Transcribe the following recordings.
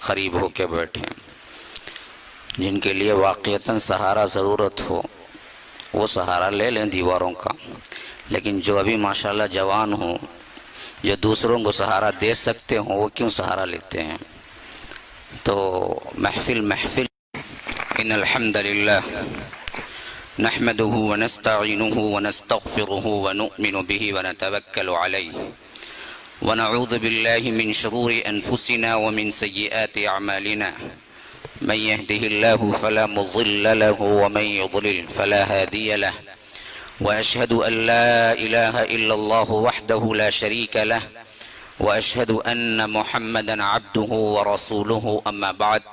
قریب ہو کے بیٹھے ہیں، جن کے لیے واقعتاً سہارا ضرورت ہو وہ سہارا لے لیں دیواروں کا، لیکن جو ابھی ماشاءاللہ جوان ہوں، جو دوسروں کو سہارا دے سکتے ہوں، وہ کیوں سہارا لیتے ہیں؟ تو محفل ان الحمد للہ نحمده ونستعینه ونستغفره ونؤمن به ونتوکل علیہ ونعوذ باللہ من شرور انفسنا ومن سیئات اعمالنا من يهده الله فلا مضل له ومن يضلل فلا هادي له وأشهد أن لا إله إلا الله وحده لا شريك له وأشهد أن محمدا عبده ورسوله أما بعد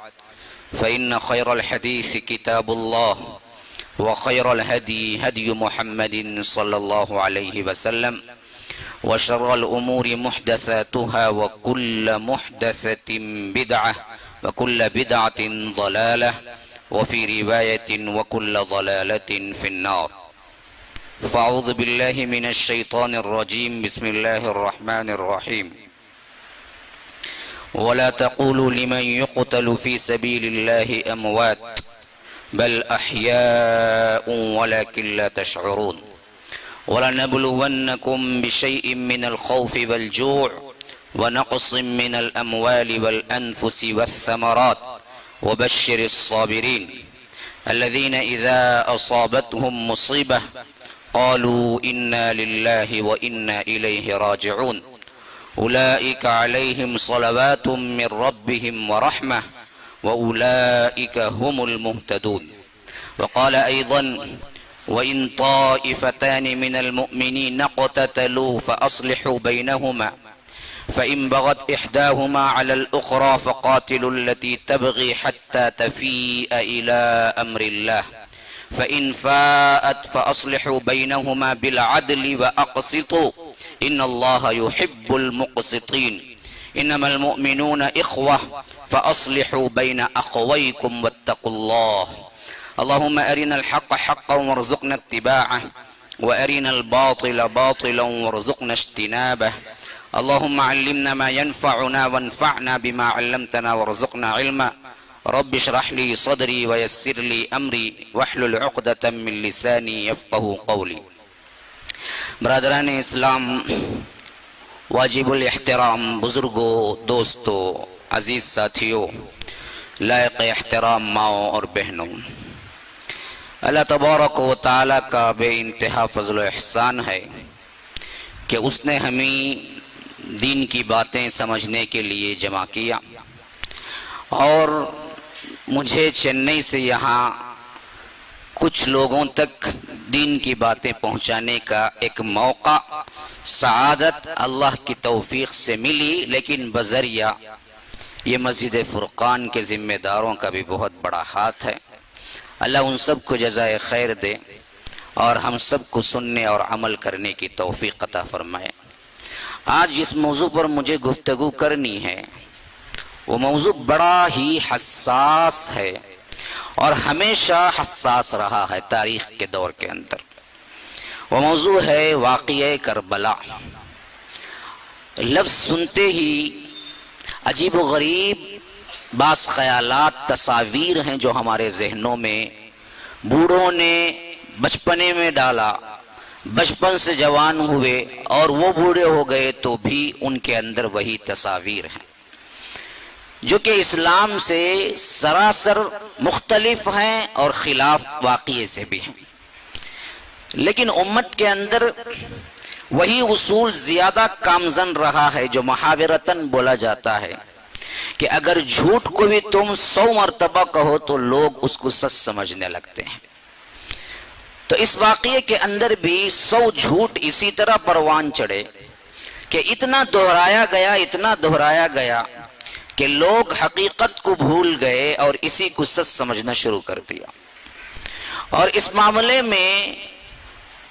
فإن خير الحديث كتاب الله وخير الهدي هدي محمد صلى الله عليه وسلم وشر الأمور محدثاتها وكل محدثة بدعة وكل بدعة ضلالة وفي رواية وكل ضلالة في النار. فأعوذ بالله من الشيطان الرجيم. بسم الله الرحمن الرحيم. ولا تقولوا لمن يقتل في سبيل الله أموات بل أحياء ولكن لا تشعرون. ولنبلونكم بشيء من الخوف والجوع ونقص من الأموال والأنفس والثمرات وبشر الصابرين الذين إذا أصابتهم مصيبة قالوا إنا لله وإنا إليه راجعون أولئك عليهم صلوات من ربهم ورحمة وأولئك هم المهتدون. وقال أيضا وإن طائفتان من المؤمنين اقتتلوا فأصلحوا بينهما فإن بغت إحداهما على الأخرى فقاتلوا التي تبغي حتى تفيء إلى أمر الله فإن فاءت فأصلحوا بينهما بالعدل وأقسطوا إن الله يحب المقسطين. إنما المؤمنون إخوة فأصلحوا بين أخويكم واتقوا الله. اللهم أرنا الحق حقا وارزقنا اتباعه وأرنا الباطل باطلا وارزقنا اجتنابه. اللهم علمنا ما ينفعنا وانفعنا بما علمتنا وارزقنا علما. رب اشرح لي صدری ویسر لی امری واحلل عقدۃ من لسانی یفقہوا قولی. برادران اسلام، واجب الاحترام بزرگوں، دوستوں، عزیز ساتھیوں، لائق احترام ماؤں اور بہنوں، اللہ تبارک و تعالیٰ کا بے انتہا فضل و احسان ہے کہ اس نے ہمیں دین کی باتیں سمجھنے کے لیے جمع کیا، اور مجھے چنئی سے یہاں کچھ لوگوں تک دین کی باتیں پہنچانے کا ایک موقع، سعادت اللہ کی توفیق سے ملی، لیکن بذریعہ یہ مسجد فرقان کے ذمہ داروں کا بھی بہت بڑا ہاتھ ہے. اللہ ان سب کو جزائے خیر دے اور ہم سب کو سننے اور عمل کرنے کی توفیق عطا فرمائے. آج جس موضوع پر مجھے گفتگو کرنی ہے وہ موضوع بڑا ہی حساس ہے اور ہمیشہ حساس رہا ہے تاریخ کے دور کے اندر. وہ موضوع ہے واقعہ کربلا. لفظ سنتے ہی عجیب و غریب بعض خیالات، تصاویر ہیں جو ہمارے ذہنوں میں بوڑھوں نے بچپنے میں ڈالا، بچپن سے جوان ہوئے اور وہ بوڑھے ہو گئے تو بھی ان کے اندر وہی تصاویر ہیں جو کہ اسلام سے سراسر مختلف ہیں اور خلاف واقعے سے بھی ہیں. لیکن امت کے اندر وہی اصول زیادہ کامزن رہا ہے جو محاورتاً بولا جاتا ہے کہ اگر جھوٹ کو بھی تم 100 مرتبہ کہو تو لوگ اس کو سچ سمجھنے لگتے ہیں. تو اس واقعے کے اندر بھی 100 جھوٹ اسی طرح پروان چڑھے کہ اتنا دہرایا گیا کہ لوگ حقیقت کو بھول گئے اور اسی کو سچ سمجھنا شروع کر دیا. اور اس معاملے میں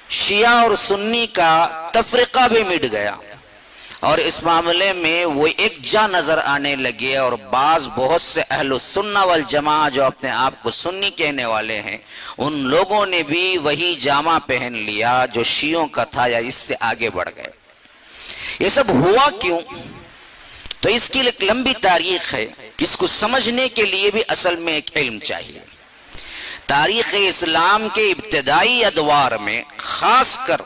شیعہ اور سنی کا تفرقہ بھی مٹ گیا اور اس معاملے میں وہ ایک جا نظر آنے لگے، اور بہت سے اہل السنہ والجماعہ جو اپنے آپ کو سنی کہنے والے ہیں ان لوگوں نے بھی وہی جامہ پہن لیا جو شیعوں کا تھا یا اس سے آگے بڑھ گئے. یہ سب ہوا کیوں؟ تو اس کی ایک لمبی تاریخ ہے، اس کو سمجھنے کے لیے بھی اصل میں ایک علم چاہیے۔ تاریخ اسلام کے ابتدائی ادوار میں خاص کر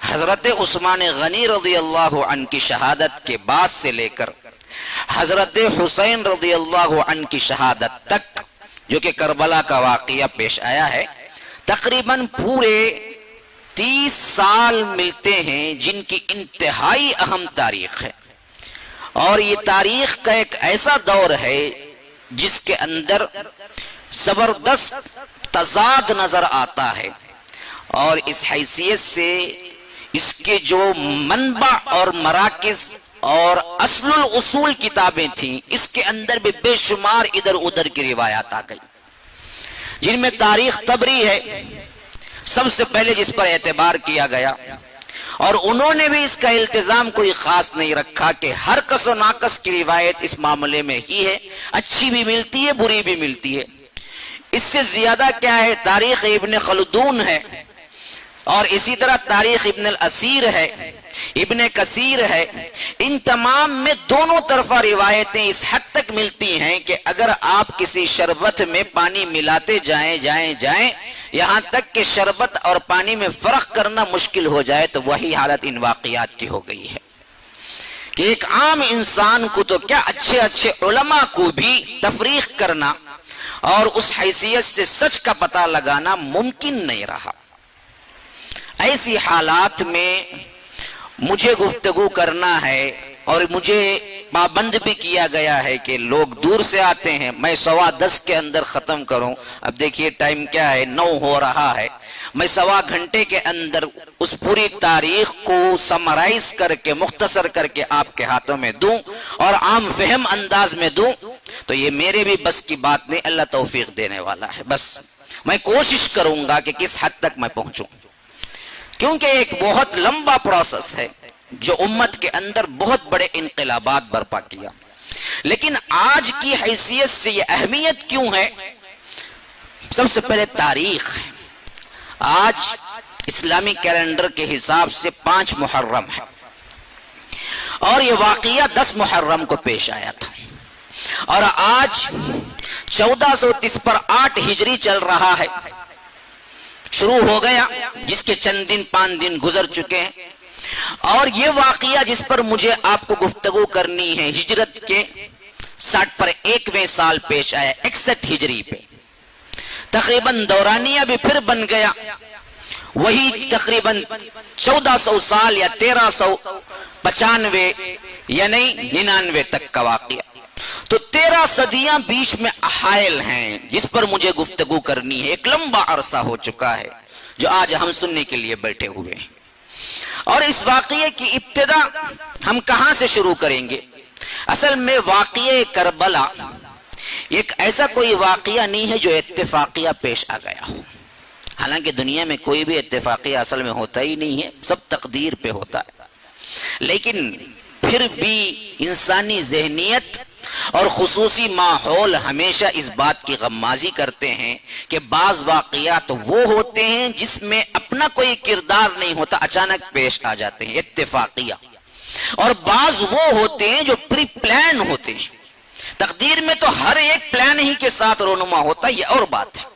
حضرت عثمان غنی رضی اللہ عنہ کی شہادت کے بعد سے لے کر حضرت حسین رضی اللہ عنہ کی شہادت تک، جو کہ کربلا کا واقعہ پیش آیا ہے، تقریباً پورے 30 سال ملتے ہیں جن کی انتہائی اہم تاریخ ہے۔ اور یہ تاریخ کا ایک ایسا دور ہے جس کے اندر زبردست تضاد نظر آتا ہے، اور اس حیثیت سے اس کے جو منبع اور مراکز اور اصل الاصول کتابیں تھیں، اس کے اندر بھی بے شمار ادھر ادھر کی روایات آ گئی، جن میں تاریخ طبری ہے سب سے پہلے جس پر اعتبار کیا گیا، اور انہوں نے بھی اس کا التزام کوئی خاص نہیں رکھا کہ ہر کس و ناقص کی روایت اس معاملے میں ہی ہے، اچھی بھی ملتی ہے بری بھی ملتی ہے۔ اس سے زیادہ کیا ہے، تاریخ ابن خلدون ہے، اور اسی طرح تاریخ ابن الاسیر ہے، ابن کثیر ہے۔ ان تمام میں دونوں طرفہ روایتیں اس حد تک ملتی ہیں کہ اگر آپ کسی شربت میں پانی ملاتے جائیں یہاں تک کہ شربت اور پانی میں فرق کرنا مشکل ہو جائے، تو وہی حالت ان واقعات کی ہو گئی ہے کہ ایک عام انسان کو تو کیا، اچھے اچھے علماء کو بھی تفریق کرنا اور اس حیثیت سے سچ کا پتہ لگانا ممکن نہیں رہا۔ ایسی حالات میں مجھے گفتگو کرنا ہے، اور مجھے پابند بھی کیا گیا ہے کہ لوگ دور سے آتے ہیں، میں 10:15 کے اندر ختم کروں۔ اب دیکھیے ٹائم کیا ہے، 9 ہو رہا ہے، میں 1.25 گھنٹے کے اندر اس پوری تاریخ کو سمرائز کر کے، مختصر کر کے آپ کے ہاتھوں میں دوں اور عام فہم انداز میں دوں، تو یہ میرے بھی بس کی بات نہیں، اللہ توفیق دینے والا ہے۔ بس میں کوشش کروں گا کہ کس حد تک میں پہنچوں، کیونکہ ایک بہت لمبا پروسیس ہے جو امت کے اندر بہت بڑے انقلابات برپا کیا۔ لیکن آج کی حیثیت سے یہ اہمیت کیوں ہے؟ سب سے پہلے تاریخ ہے۔ آج اسلامی کیلنڈر کے حساب سے 5 محرم ہے، اور یہ واقعہ 10 محرم کو پیش آیا تھا، اور آج 1430 پر 8 ہجری چل رہا ہے، شروع ہو گیا، جس کے چند دن 5 دن گزر چکے ہیں۔ اور یہ واقعہ جس پر مجھے آپ کو گفتگو کرنی ہے، ہجرت کے 60 پر 1ویں سال پیش آیا، 61 ہجری پہ تقریباً دورانیہ بھی پھر بن گیا، وہی تقریباً 1400 سال یا 1395 یا نہیں 99 تک کا واقعہ۔ تو 13 صدیاں بیچ میں حائل ہیں جس پر مجھے گفتگو کرنی ہے، ایک لمبا عرصہ ہو چکا ہے جو آج ہم سننے کے لیے بیٹھے ہوئے ہیں۔ اور اس واقعے کی ابتدا ہم کہاں سے شروع کریں گے؟ اصل میں واقعہ کربلا ایک ایسا کوئی واقعہ نہیں ہے جو اتفاقیہ پیش آ گیا ہو، حالانکہ دنیا میں کوئی بھی اتفاقیہ اصل میں ہوتا ہی نہیں ہے، سب تقدیر پہ ہوتا ہے، لیکن پھر بھی انسانی ذہنیت اور خصوصی ماحول ہمیشہ اس بات کی غمازی کرتے ہیں کہ بعض واقعات وہ ہوتے ہیں جس میں اپنا کوئی کردار نہیں ہوتا، اچانک پیش آ جاتے ہیں، اتفاقیہ، اور بعض وہ ہوتے ہیں جو پری پلان ہوتے ہیں۔ تقدیر میں تو ہر ایک پلان ہی کے ساتھ رونما ہوتا ہے، یہ اور بات ہے،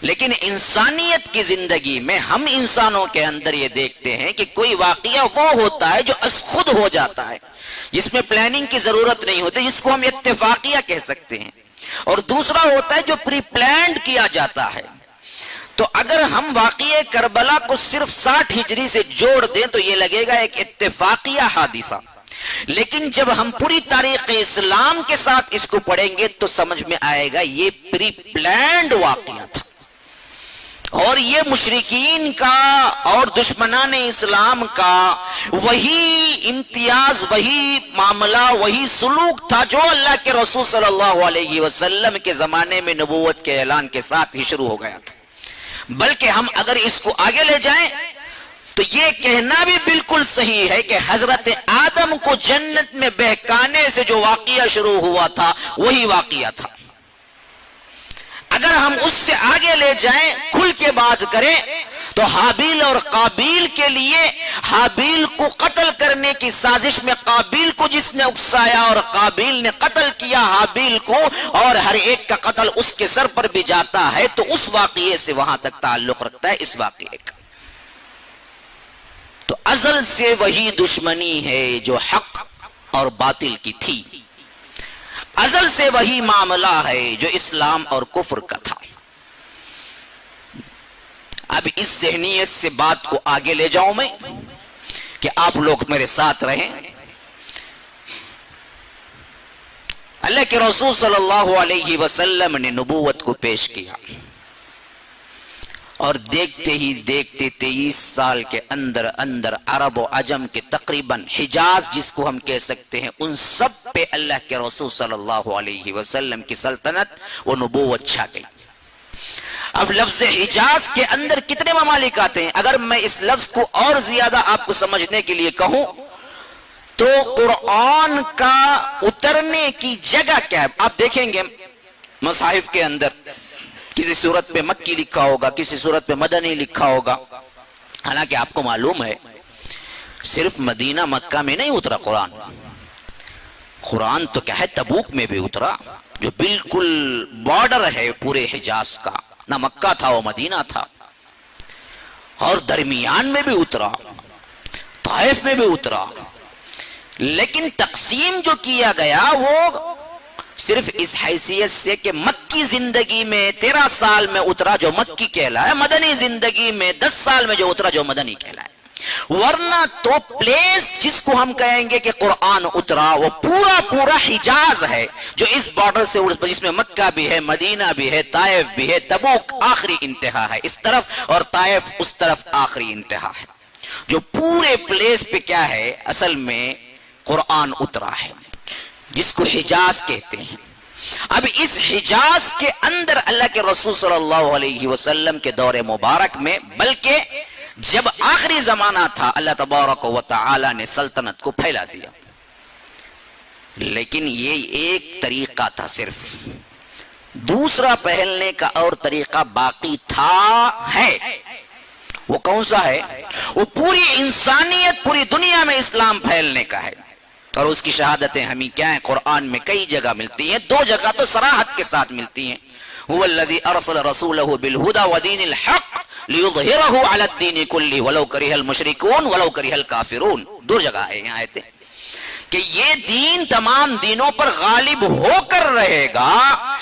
لیکن انسانیت کی زندگی میں ہم انسانوں کے اندر یہ دیکھتے ہیں کہ کوئی واقعہ وہ ہوتا ہے جو از خود ہو جاتا ہے، جس میں پلاننگ کی ضرورت نہیں ہوتی، جس کو ہم اتفاقیہ کہہ سکتے ہیں، اور دوسرا ہوتا ہے جو پری پلانڈ کیا جاتا ہے۔ تو اگر ہم واقعہ کربلا کو صرف 60 ہجری سے جوڑ دیں تو یہ لگے گا ایک اتفاقیہ حادثہ، لیکن جب ہم پوری تاریخ اسلام کے ساتھ اس کو پڑھیں گے تو سمجھ میں آئے گا یہ پری پلانڈ واقعہ تھا، اور یہ مشرکین کا اور دشمنان اسلام کا وہی امتیاز، وہی معاملہ، وہی سلوک تھا جو اللہ کے رسول صلی اللہ علیہ وسلم کے زمانے میں نبوت کے اعلان کے ساتھ ہی شروع ہو گیا تھا۔ بلکہ ہم اگر اس کو آگے لے جائیں تو یہ کہنا بھی بالکل صحیح ہے کہ حضرت آدم کو جنت میں بہکانے سے جو واقعہ شروع ہوا تھا وہی واقعہ تھا۔ اگر ہم اس سے آگے لے جائیں، کھل کے بات کریں، تو حابیل اور قابیل کے لیے حابیل کو قتل کرنے کی سازش میں قابیل کو جس نے اکسایا اور قابیل نے قتل کیا حابیل کو، اور ہر ایک کا قتل اس کے سر پر بھی جاتا ہے، تو اس واقعے سے وہاں تک تعلق رکھتا ہے اس واقعے کا۔ تو ازل سے وہی دشمنی ہے جو حق اور باطل کی تھی، ازل سے وہی معاملہ ہے جو اسلام اور کفر کا تھا۔ اب اس ذہنیت سے بات کو آگے لے جاؤں میں کہ آپ لوگ میرے ساتھ رہیں۔ اللہ کے رسول صلی اللہ علیہ وسلم نے نبوت کو پیش کیا، اور دیکھتے ہی دیکھتے 23 سال کے اندر اندر عرب و عجم کے تقریباً حجاز جس کو ہم کہہ سکتے ہیں، ان سب پہ اللہ کے رسول صلی اللہ علیہ وسلم کی سلطنت و نبوت چھا گئی۔ اب لفظ حجاز کے اندر کتنے ممالک آتے ہیں؟ اگر میں اس لفظ کو اور زیادہ آپ کو سمجھنے کے لیے کہوں تو قرآن کا اترنے کی جگہ کیا ہے؟ آپ دیکھیں گے مصاحف کے اندر کسی صورت پہ مکی لکھا ہوگا، کسی صورت پہ مدنی لکھا ہوگا، حالانکہ آپ کو معلوم ہے صرف مدینہ مکہ میں نہیں اترا قرآن، قرآن تو کیا ہے تبوک میں بھی اترا، جو بالکل بارڈر ہے پورے حجاز کا، نہ مکہ تھا وہ مدینہ تھا، اور درمیان میں بھی اترا، طائف میں بھی اترا، لیکن تقسیم جو کیا گیا وہ صرف اس حیثیت سے کہ مکی زندگی میں 13 سال میں اترا جو مکی کہلائے، مدنی زندگی میں 10 سال میں جو اترا جو مدنی کہلائے، ورنہ تو پلیس جس کو ہم کہیں گے کہ قرآن اترا وہ پورا پورا حجاز ہے، جو اس بارڈر سے جس میں مکہ بھی ہے، مدینہ بھی ہے، طائف بھی ہے، تبوک آخری انتہا ہے اس طرف اور طائف اس طرف آخری انتہا ہے، جو پورے پلیس پہ کیا ہے اصل میں قرآن اترا ہے، جس کو حجاز کہتے ہیں۔ اب اس حجاز کے اندر اللہ کے رسول صلی اللہ علیہ وسلم کے دور مبارک میں، بلکہ جب آخری زمانہ تھا، اللہ تبارک و تعالی نے سلطنت کو پھیلا دیا، لیکن یہ ایک طریقہ تھا صرف، دوسرا پھیلنے کا اور طریقہ باقی تھا ہے۔ وہ کون سا ہے؟ وہ پوری انسانیت، پوری دنیا میں اسلام پھیلنے کا ہے، اور اس کی شہادتیں ہمیں کیا ہیں؟ قرآن میں کئی جگہ ملتی ہیں، 2 جگہ تو صراحت کے ساتھ ملتی ہیں، هو الذي ارسل رسوله بالهدى ودين الحق ليظهره على الدين كله ولو كره المشركون ولو كره الكافرون۔ 2 جگہ ہے یہاں آیتیں کہ یہ دین تمام دینوں پر غالب ہو کر رہے گا،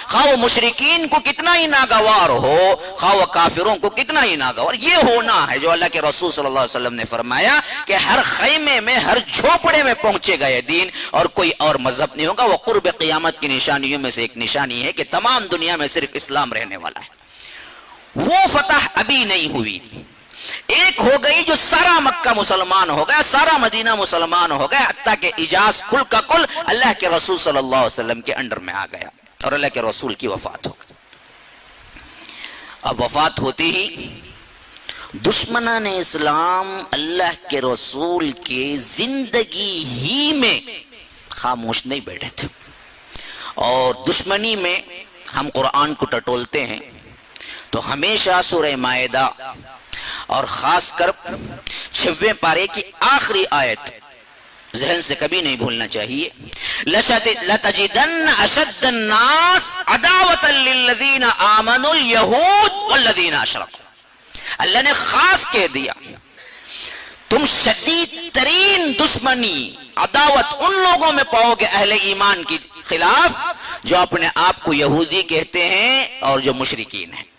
خواہ وہ مشرکین کو کتنا ہی ناگوار ہو، خواہ وہ کافروں کو کتنا ہی ناگوار، یہ ہونا ہے جو اللہ کے رسول صلی اللہ علیہ وسلم نے فرمایا کہ ہر خیمے میں، ہر جھوپڑے میں پہنچے گا یہ دین، اور کوئی اور مذہب نہیں ہوگا۔ وہ قرب قیامت کی نشانیوں میں سے ایک نشانی ہے کہ تمام دنیا میں صرف اسلام رہنے والا ہے۔ وہ فتح ابھی نہیں ہوئی، ایک ہو گئی جو سارا مکہ مسلمان ہو گیا، سارا مدینہ مسلمان ہو گیا، حتیٰ کہ حجاز کل کا کل اللہ کے رسول صلی اللہ علیہ وسلم کے انڈر میں آ گیا، اور اللہ کے رسول کی وفات ہو گئی۔ اب وفات ہوتی ہی دشمنان اسلام اللہ کے رسول کے زندگی ہی میں خاموش نہیں بیٹھے تھے، اور دشمنی میں ہم قرآن کو ٹٹولتے ہیں تو ہمیشہ سورہ مائدہ اور خاص کر 6ویں پارے کی آخری آیت ذہن سے کبھی نہیں بھولنا چاہیے، لَتَجِدَنَّ أَشَدَّ النَّاسِ عَدَاوَةً لِلَّذِينَ آمَنُوا الْيَهُودُ وَالَّذِينَ أَشْرَكُوا۔ اللہ نے خاص کہہ دیا تم شدید ترین دشمنی، عداوت ان لوگوں میں پاؤ گے اہل ایمان کی خلاف جو اپنے آپ کو یہودی کہتے ہیں اور جو مشرکین ہیں۔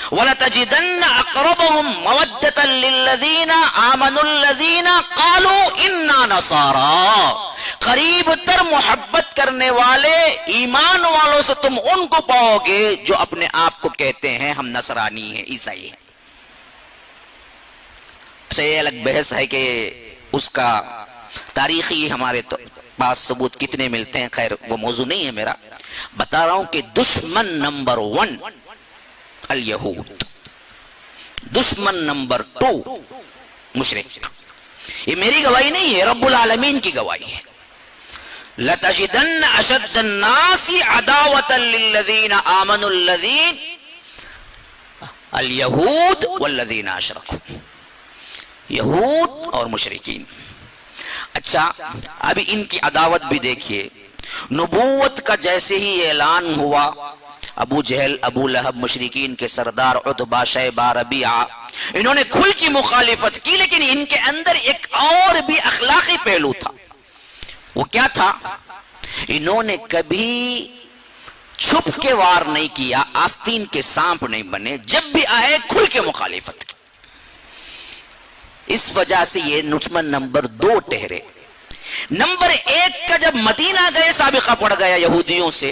وَلَتَجِدَنَّ أَقْرَبَهُمْ مَوَدَّةً لِلَّذِينَ آمَنُوا الَّذِينَ قَالُوا إِنَّا نَصَارَى، قریب تر محبت کرنے والے ایمان والوں سے تم ان کو پاؤ گے جو اپنے آپ کو کہتے ہیں ہم نصرانی ہیں، عیسائی ہیں۔ اچھا، یہ الگ بحث ہے کہ اس کا تاریخی ہمارے پاس ثبوت کتنے ملتے ہیں، خیر وہ موضوع نہیں ہے میرا، بتا رہا ہوں کہ دشمن نمبر 1 الیہود، دشمن نمبر 2 مشرک۔ یہ میری گواہی نہیں ہے، رب العالمین کی گواہی ہے۔ لَتَجِدَنَّ أَشَدَّ النَّاسِ عَدَاوَةً لِلَّذِينَ آمَنُوا الَّذِينَ الْيَهُودُ وَالَّذِينَ أَشْرَكُوا۔ یہود اور مشرکین. اچھا اب ان کی عداوت بھی دیکھیے. نبوت کا جیسے ہی اعلان ہوا، ابو جہل، ابو لہب، مشرکین کے سردار عتبہ، شیبہ، ربیعہ، انہوں نے کھل کی مخالفت کی، لیکن ان کے اندر ایک اور بھی اخلاقی پہلو تھا. وہ کیا تھا؟ انہوں نے کبھی چھپ کے وار نہیں کیا، آستین کے سانپ نہیں بنے، جب بھی آئے کھل کے مخالفت کی. اس وجہ سے یہ دشمن نمبر 2 ٹھہرے. نمبر 1 کا جب مدینہ گئے سابقہ پڑ گیا یہودیوں سے،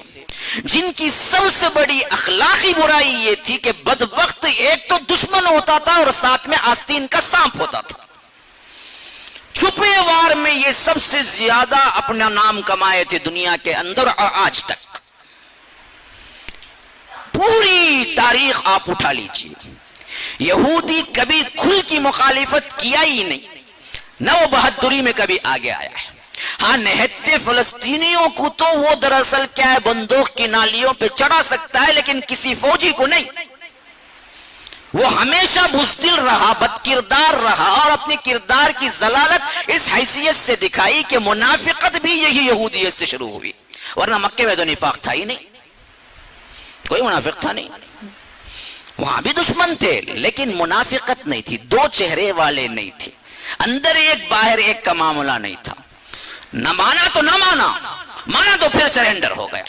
جن کی سب سے بڑی اخلاقی برائی یہ تھی کہ بدبخت ایک تو دشمن ہوتا تھا اور ساتھ میں آستین کا سانپ ہوتا تھا. چھپے وار میں یہ سب سے زیادہ اپنا نام کمائے تھے دنیا کے اندر، اور آج تک پوری تاریخ آپ اٹھا لیجئے، یہودی کبھی کھل کی مخالفت کیا ہی نہیں، نہ وہ بہادری میں کبھی آگے آیا ہے. ہاں نہتے فلسطینیوں کو تو وہ دراصل کیا ہے، بندوق کی نالیوں پہ چڑھا سکتا ہے، لیکن کسی فوجی کو نہیں. وہ ہمیشہ بزدل رہا، بد کردار رہا، اور اپنے کردار کی ضلالت اس حیثیت سے دکھائی کہ منافقت بھی یہی یہودیت سے شروع ہوئی، ورنہ مکے میں تو نفاق تھا ہی نہیں، کوئی منافق تھا نہیں. وہاں بھی دشمن تھے لیکن منافقت نہیں تھی، 2 چہرے والے نہیں تھے، اندر ایک باہر ایک کا معاملہ نہیں تھا. نہ مانا تو نہ مانا، مانا تو پھر سرنڈر ہو گیا.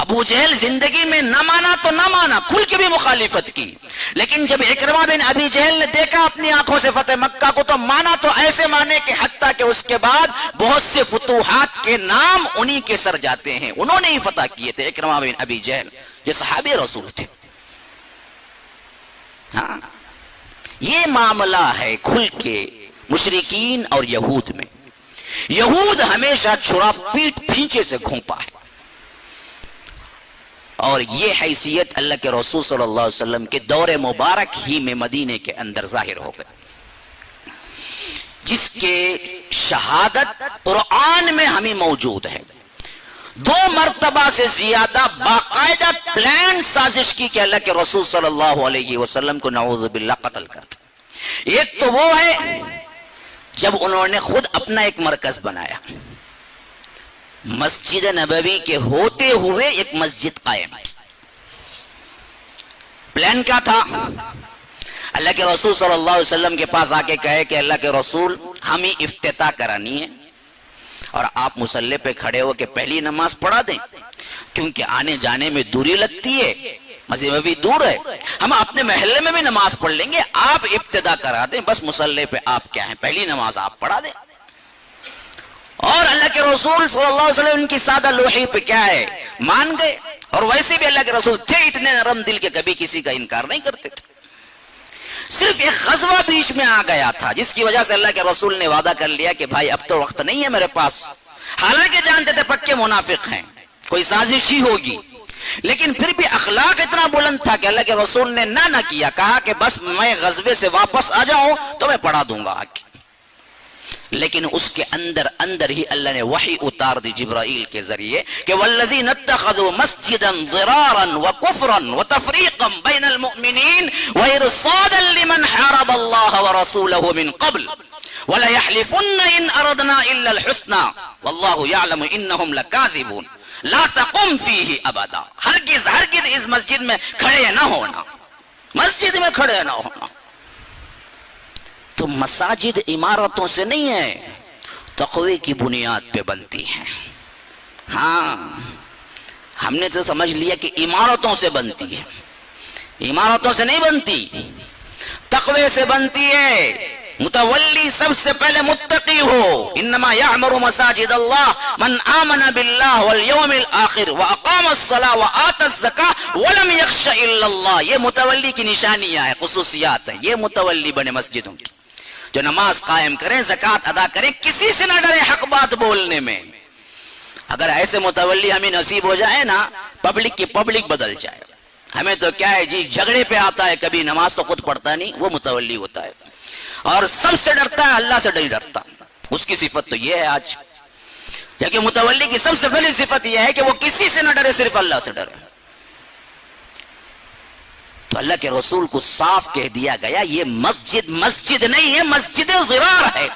ابو جہل زندگی میں نہ مانا تو نہ مانا، کھل کے بھی مخالفت کی، لیکن جب اکرمہ بن ابی جہل نے دیکھا اپنی آنکھوں سے فتح مکہ کو تو مانا تو ایسے مانے کہ حتیٰ کہ اس کے بعد بہت سے فتوحات کے نام انہی کے سر جاتے ہیں، انہوں نے ہی فتح کیے تھے. اکرمہ بن ابی جہل جو صحابی رسول تھے. ہاں یہ معاملہ ہے کھل کے مشرکین اور یہود میں. یہود ہمیشہ چھرا پیٹ پھینچے سے گھونپا ہے، اور یہ حیثیت اللہ کے رسول صلی اللہ علیہ وسلم کے دور مبارک ہی میں مدینے کے اندر ظاہر ہو گئے، جس کے شہادت قرآن میں ہمیں موجود ہے. 2 مرتبہ سے زیادہ باقاعدہ پلان سازش کی کہ اللہ کے رسول صلی اللہ علیہ وسلم کو نعوذ باللہ قتل کرتا. ایک تو وہ ہے جب انہوں نے خود اپنا ایک مرکز بنایا، مسجد نبوی کے ہوتے ہوئے ایک مسجد قائم. پلان کیا تھا؟ اللہ کے رسول صلی اللہ علیہ وسلم کے پاس آ کے کہے کہ اللہ کے رسول ہمیں افتتاح کرانی ہے، اور آپ مصلی پہ کھڑے ہو کے پہلی نماز پڑھا دیں، کیونکہ آنے جانے میں دوری لگتی ہے، مسجد میں بھی دور ہے، ہم اپنے محلے میں بھی نماز پڑھ لیں گے، آپ ابتدا کرا دیں، بس مصلی پہ آپ کیا ہیں پہلی نماز آپ پڑھا دیں. اور اللہ کے رسول صلی اللہ علیہ وسلم ان کی سادہ لوحی پہ کیا ہے مان گئے. اور ویسے بھی اللہ کے رسول تھے اتنے نرم دل کے کبھی کسی کا انکار نہیں کرتے تھے. صرف ایک غزوہ بیچ میں آ گیا تھا جس کی وجہ سے اللہ کے رسول نے وعدہ کر لیا کہ بھائی اب تو وقت نہیں ہے میرے پاس، حالانکہ جانتے تھے پکے منافق ہیں، کوئی سازش ہی ہوگی، لیکن پھر بھی اخلاق اتنا بلند تھا کہ اللہ کے رسول نے نہ کیا، کہا کہ بس میں غزوے سے واپس آ جاؤں تو میں پڑھا دوں گا. لیکن اس کے اندر ہی اللہ نے وحی اتار دی جبرائیل کے ذریعے کہ والذین اتخذوا مسجدا ضرارا وکفرا وتفریقا بین المؤمنین وارصادا لمن حارب اللہ ورسولہ من قبل وَلَيَحْلِفُنَّ إِنْ أَرَدْنَا إِلَّا الْحُسْنَى وَاللَّهُ يَعْلَمُ إِنَّهُمْ لَكَاذِبُونَ لا تقم فيه ابدا. ہرگز اس مسجد میں کھڑے نہ ہونا، مسجد میں کھڑے نہ ہونا. تو مساجد عمارتوں سے نہیں ہے، تقوی کی بنیاد پہ بنتی ہیں. ہاں ہم نے تو سمجھ لیا کہ عمارتوں سے بنتی ہے، عمارتوں سے نہیں بنتی، تقوی سے بنتی ہے. متولی سب سے پہلے متقی ہو. انما یعمر مساجد اللہ من آمن باللہ والیوم الآخر واقام الصلاة وآت الزکاة ولم یخش الا اللہ. یہ متولی کی نشانیاں ہیں، خصوصیات ہیں. یہ متولی بنے مسجدوں کی، جو نماز قائم کریں، زکوٰۃ ادا کریں، کسی سے نہ ڈریں حق بات بولنے میں. اگر ایسے متولی ہمیں نصیب ہو جائے نا، پبلک کی پبلک بدل جائے. ہمیں تو کیا ہے جی، جھگڑے پہ آتا ہے، کبھی نماز تو خود پڑھتا نہیں، وہ متولی ہوتا ہے. اور سب سے ڈرتا ہے، اللہ سے نہیں ڈرتا. اس کی صفت تو یہ ہے آج، کیونکہ متولی کی سب سے پہلی صفت یہ ہے کہ وہ کسی سے نہ ڈرے، صرف اللہ سے ڈرے. تو اللہ کے رسول کو صاف کہہ دیا گیا یہ مسجد نہیں ہے، مسجد ضرار ہے،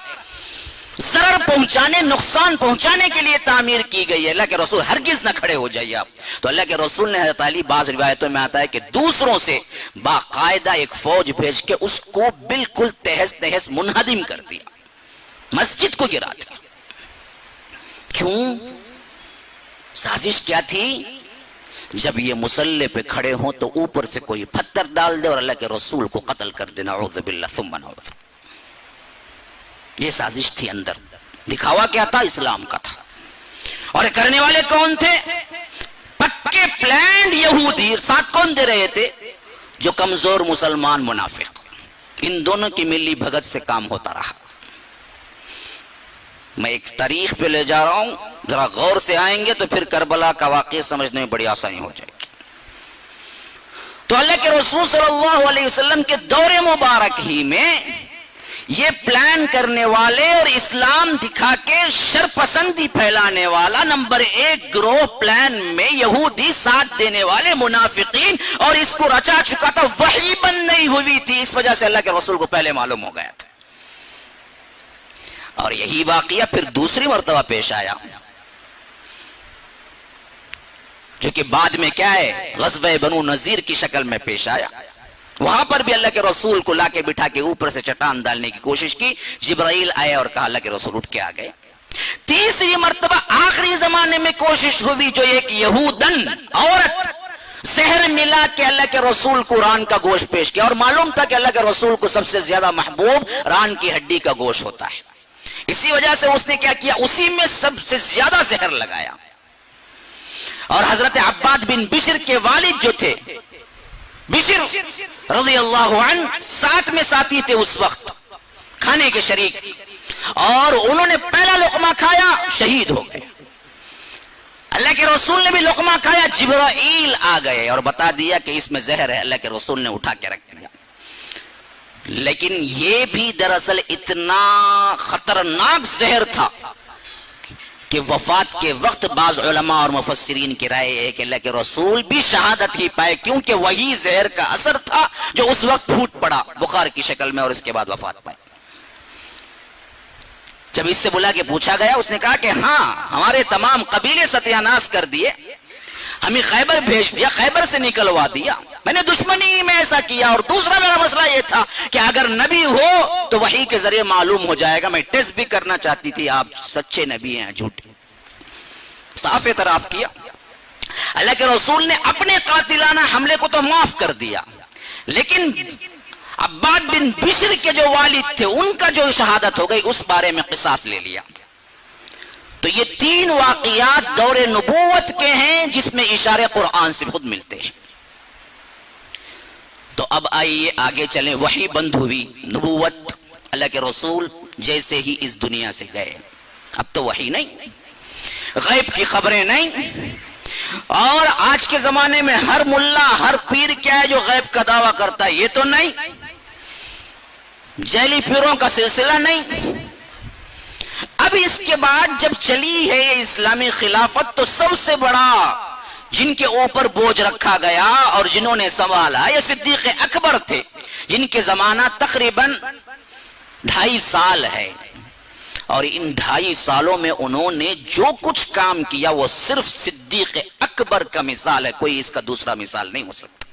ضرر پہنچانے، نقصان پہنچانے کے لیے تعمیر کی گئی ہے۔ اللہ کے رسول ہرگز نہ کھڑے ہو جائیے آپ۔ تو اللہ کے رسول نے حضرت علی، بعض روایتوں میں آتا ہے کہ دوسروں سے باقاعدہ ایک فوج بھیج کے اس کو بالکل تہس تہس منہدم کر دیا، مسجد کو گرا دیا۔ کیوں؟ سازش کیا تھی؟ جب یہ مصلی پہ کھڑے ہوں تو اوپر سے کوئی پتھر ڈال دے اور اللہ کے رسول کو قتل کر دے، نعوذ باللہ ثم نعوذ۔ یہ سازش تھی اندر، دکھاوا کیا تھا؟ اسلام کا تھا۔ اور کرنے والے کون تھے؟ پکے پلانڈ یہودی۔ ساتھ کون دے رہے تھے؟ جو کمزور مسلمان منافق۔ ان دونوں کی ملی بھگت سے کام ہوتا رہا۔ میں ایک تاریخ پہ لے جا رہا ہوں، ذرا غور سے آئیں گے تو پھر کربلا کا واقعہ سمجھنے میں بڑی آسانی ہو جائے گی۔ تو اللہ کے رسول صلی اللہ علیہ وسلم کے دور مبارک ہی میں یہ پلان کرنے والے اور اسلام دکھا کے شرپسندی پھیلانے والا نمبر 1 گروہ پلان میں یہودی، ساتھ دینے والے منافقین، اور اس کو رچا چکا تھا۔ وحی بند نہیں ہوئی تھی، اس وجہ سے اللہ کے رسول کو پہلے معلوم ہو گیا تھا۔ اور یہی واقعہ پھر دوسری مرتبہ پیش آیا، جو کہ بعد میں کیا ہے، غزوہ بنو نذیر کی شکل میں پیش آیا۔ وہاں پر بھی اللہ کے رسول کو لا کے بٹھا کے اوپر سے چٹان ڈالنے کی کوشش کی، جبرائیل آئے اور کہا، اللہ کے رسول اٹھ کے آ گئے۔ تیسری مرتبہ آخری زمانے میں کوشش ہوئی، جو ایک یہودن عورت زہر ملا کے اللہ کے رسول کو ران کا گوشت پیش کیا، اور معلوم تھا کہ اللہ کے رسول کو سب سے زیادہ محبوب ران کی ہڈی کا گوشت ہوتا ہے، اسی وجہ سے اس نے کیا کیا، اسی میں سب سے زیادہ زہر لگایا۔ اور حضرت عباد بن بشر کے والد جو تھے، بشر رضی اللہ عنہ، ساتھ میں ساتھی تھے اس وقت، کھانے کے شریک، اور انہوں نے پہلا لقمہ کھایا، شہید ہو گئے۔ اللہ کے رسول نے بھی لقمہ کھایا، جبرائیل آ گئے اور بتا دیا کہ اس میں زہر ہے۔ اللہ کے رسول نے اٹھا کے رکھ دیا۔ لیکن یہ بھی دراصل اتنا خطرناک زہر تھا کہ وفات کے وقت بعض علماء اور مفسرین کی رائے ہے کہ اللہ کے رسول بھی شہادت ہی پائے، کیونکہ وہی زہر کا اثر تھا جو اس وقت پھوٹ پڑا بخار کی شکل میں، اور اس کے بعد وفات پائے۔ جب اس سے بلا کے پوچھا گیا، اس نے کہا کہ ہاں، ہمارے تمام قبیلے ستیہ ناش کر دیے، ہمیں خیبر بھیج دیا، خیبر سے نکلوا دیا، میں نے دشمنی میں ایسا کیا، اور دوسرا میرا مسئلہ یہ تھا کہ اگر نبی ہو تو وحی کے ذریعے معلوم ہو جائے گا، میں ٹیسٹ بھی کرنا چاہتی تھی آپ سچے نبی ہیں جھوٹے۔ صاف اعتراف کیا۔ اللہ کے رسول نے اپنے قاتلانہ حملے کو تو معاف کر دیا، لیکن عباد بن بشر کے جو والد تھے ان کا جو شہادت ہو گئی اس بارے میں قصاص لے لیا۔ تو یہ 3 واقعات دور نبوت کے ہیں جس میں اشارے قرآن سے خود ملتے ہیں۔ تو اب آئیے آگے چلیں، وحی بند ہوئی، نبوت، اللہ کے رسول جیسے ہی اس دنیا سے گئے، اب تو وحی نہیں، غیب کی خبریں نہیں، اور آج کے زمانے میں ہر ملا ہر پیر کیا ہے جو غیب کا دعویٰ کرتا ہے، یہ تو نہیں، جیلی پیروں کا سلسلہ نہیں۔ اب اس کے بعد جب چلی ہے یہ اسلامی خلافت، تو سب سے بڑا جن کے اوپر بوجھ رکھا گیا اور جنہوں نے سنبھالا، یہ صدیق اکبر تھے، جن کے زمانہ تقریباً 2.5 سال ہے، اور ان 2.5 سالوں میں انہوں نے جو کچھ کام کیا وہ صرف صدیق اکبر کا مثال ہے، کوئی اس کا دوسرا مثال نہیں ہو سکتا۔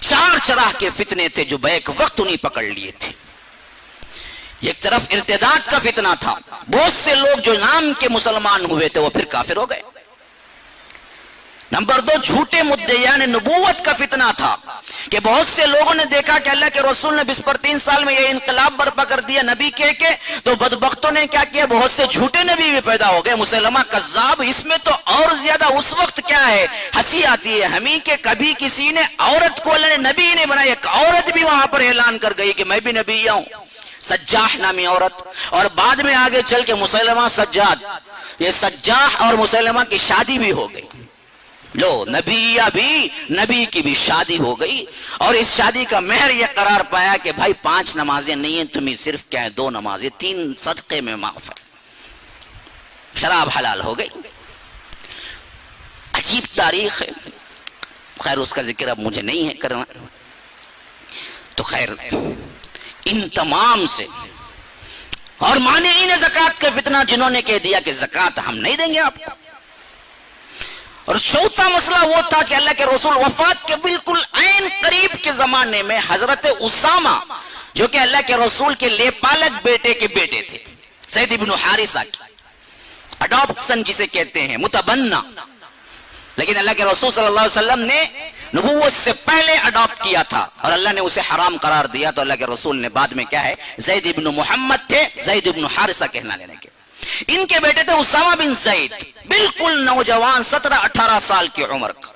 4 چراہ کے فتنے تھے جو بیک وقت انہیں پکڑ لیے تھے۔ ایک طرف ارتداد کا فتنہ تھا، بہت سے لوگ جو نام کے مسلمان ہوئے تھے وہ پھر کافر ہو گئے۔ نمبر 2، جھوٹے مدعے یعنی نبوت کا فتنہ تھا کہ بہت سے لوگوں نے دیکھا کہ اللہ کے رسول نے 20-3 سال میں یہ انقلاب برپا کر دیا نبی کے تو بدبختوں نے کیا کیا، بہت سے جھوٹے نبی بھی پیدا ہو گئے، مسلمہ کذاب۔ اس میں تو اور زیادہ اس وقت کیا ہے، ہنسی آتی ہے ہمیں کہ کبھی کسی نے عورت کو اللہ نے نبی نہیں بنایا، ایک عورت بھی وہاں پر اعلان کر گئی کہ میں بھی نبی ہوں، سجاح نامی عورت، اور بعد میں آگے چل کے مسلمہ سجاد، یہ سجاح اور مسلمہ کی شادی بھی ہو گئی، لو نبی بھی، نبی کی بھی شادی ہو گئی، اور اس شادی کا مہر یہ قرار پایا کہ بھائی 5 نمازیں نہیں ہیں تمہیں، صرف کیا ہے 2 نمازیں، 3 صدقے میں معاف ہے، شراب حلال ہو گئی۔ عجیب تاریخ ہے، خیر اس کا ذکر اب مجھے نہیں ہے کرنا. تو خیر ان تمام سے اور مانعین زکوٰۃ کا فتنہ جنہوں نے کہہ دیا کہ زکوٰۃ ہم نہیں دیں گے آپ کو. اور چوتھا مسئلہ وہ تھا کہ اللہ کے رسول وفات کے بالکل عین قریب کے زمانے میں حضرت اسامہ جو کہ اللہ کے رسول کے لے پالک بیٹے کے بیٹے تھے، زید بن حارثہ کی اڈاپشن جسے کہتے ہیں، متبنہ، لیکن اللہ کے رسول صلی اللہ علیہ وسلم نے نبوت سے پہلے اڈاپٹ کیا تھا اور اللہ نے اسے حرام قرار دیا. تو اللہ کے رسول نے بعد میں کیا ہے، زید بن محمد تھے، زید بن حارثہ کہنا لینے کے، ان کے بیٹے تھے اسامہ بن زید، بالکل نوجوان 17-18 سال کی عمر کا،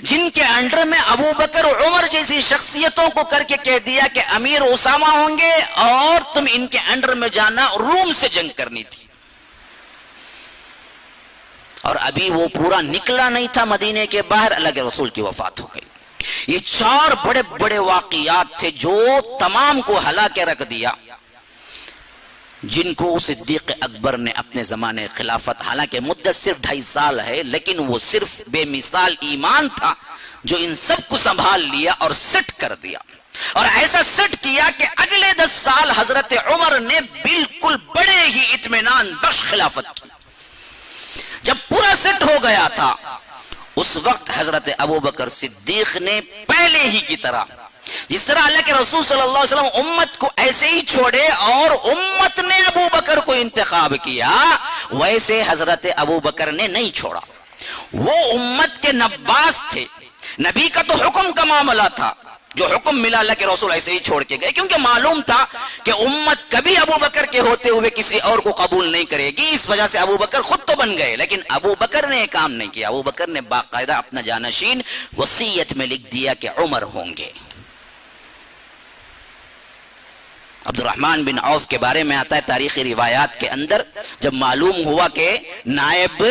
جن کے انڈر میں ابو بکر عمر جیسی شخصیتوں کو کر کے کہہ دیا کہ امیر اسامہ ہوں گے اور تم ان کے انڈر میں جانا، روم سے جنگ کرنی تھی. اور ابھی وہ پورا نکلا نہیں تھا مدینے کے باہر، اللہ کے رسول کی وفات ہو گئی. یہ 4 بڑے بڑے واقعات تھے جو تمام کو ہلا کے رکھ دیا، جن کو صدیق اکبر نے اپنے زمانے خلافت، حالانکہ مدت صرف 2.5 سال ہے، لیکن وہ صرف بے مثال ایمان تھا جو ان سب کو سنبھال لیا اور سیٹ کر دیا. اور ایسا سیٹ کیا کہ اگلے 10 سال حضرت عمر نے بالکل بڑے ہی اطمینان بخش خلافت کی. جب پورا سیٹ ہو گیا تھا اس وقت حضرت ابو بکر صدیق نے پہلے ہی کی طرح، جس طرح اللہ کے رسول صلی اللہ علیہ وسلم امت کو ایسے ہی چھوڑے اور امت نے ابو بکر کو انتخاب کیا، ویسے حضرت ابو بکر نے نہیں چھوڑا. وہ امت کے نباس تھے، نبی کا تو حکم کا معاملہ تھا، جو حکم ملا اللہ کے رسول ایسے ہی چھوڑ کے گئے، کیونکہ معلوم تھا کہ امت کبھی ابو بکر کے ہوتے ہوئے کسی اور کو قبول نہیں کرے گی. اس وجہ سے ابو بکر خود تو بن گئے، لیکن ابو بکر نے یہ کام نہیں کیا. ابو بکر نے باقاعدہ اپنا جانشین وصیت میں لکھ دیا کہ عمر ہوں گے. عبد الرحمن بن عوف کے بارے میں آتا ہے تاریخی روایات کے اندر، جب معلوم ہوا کہ نائب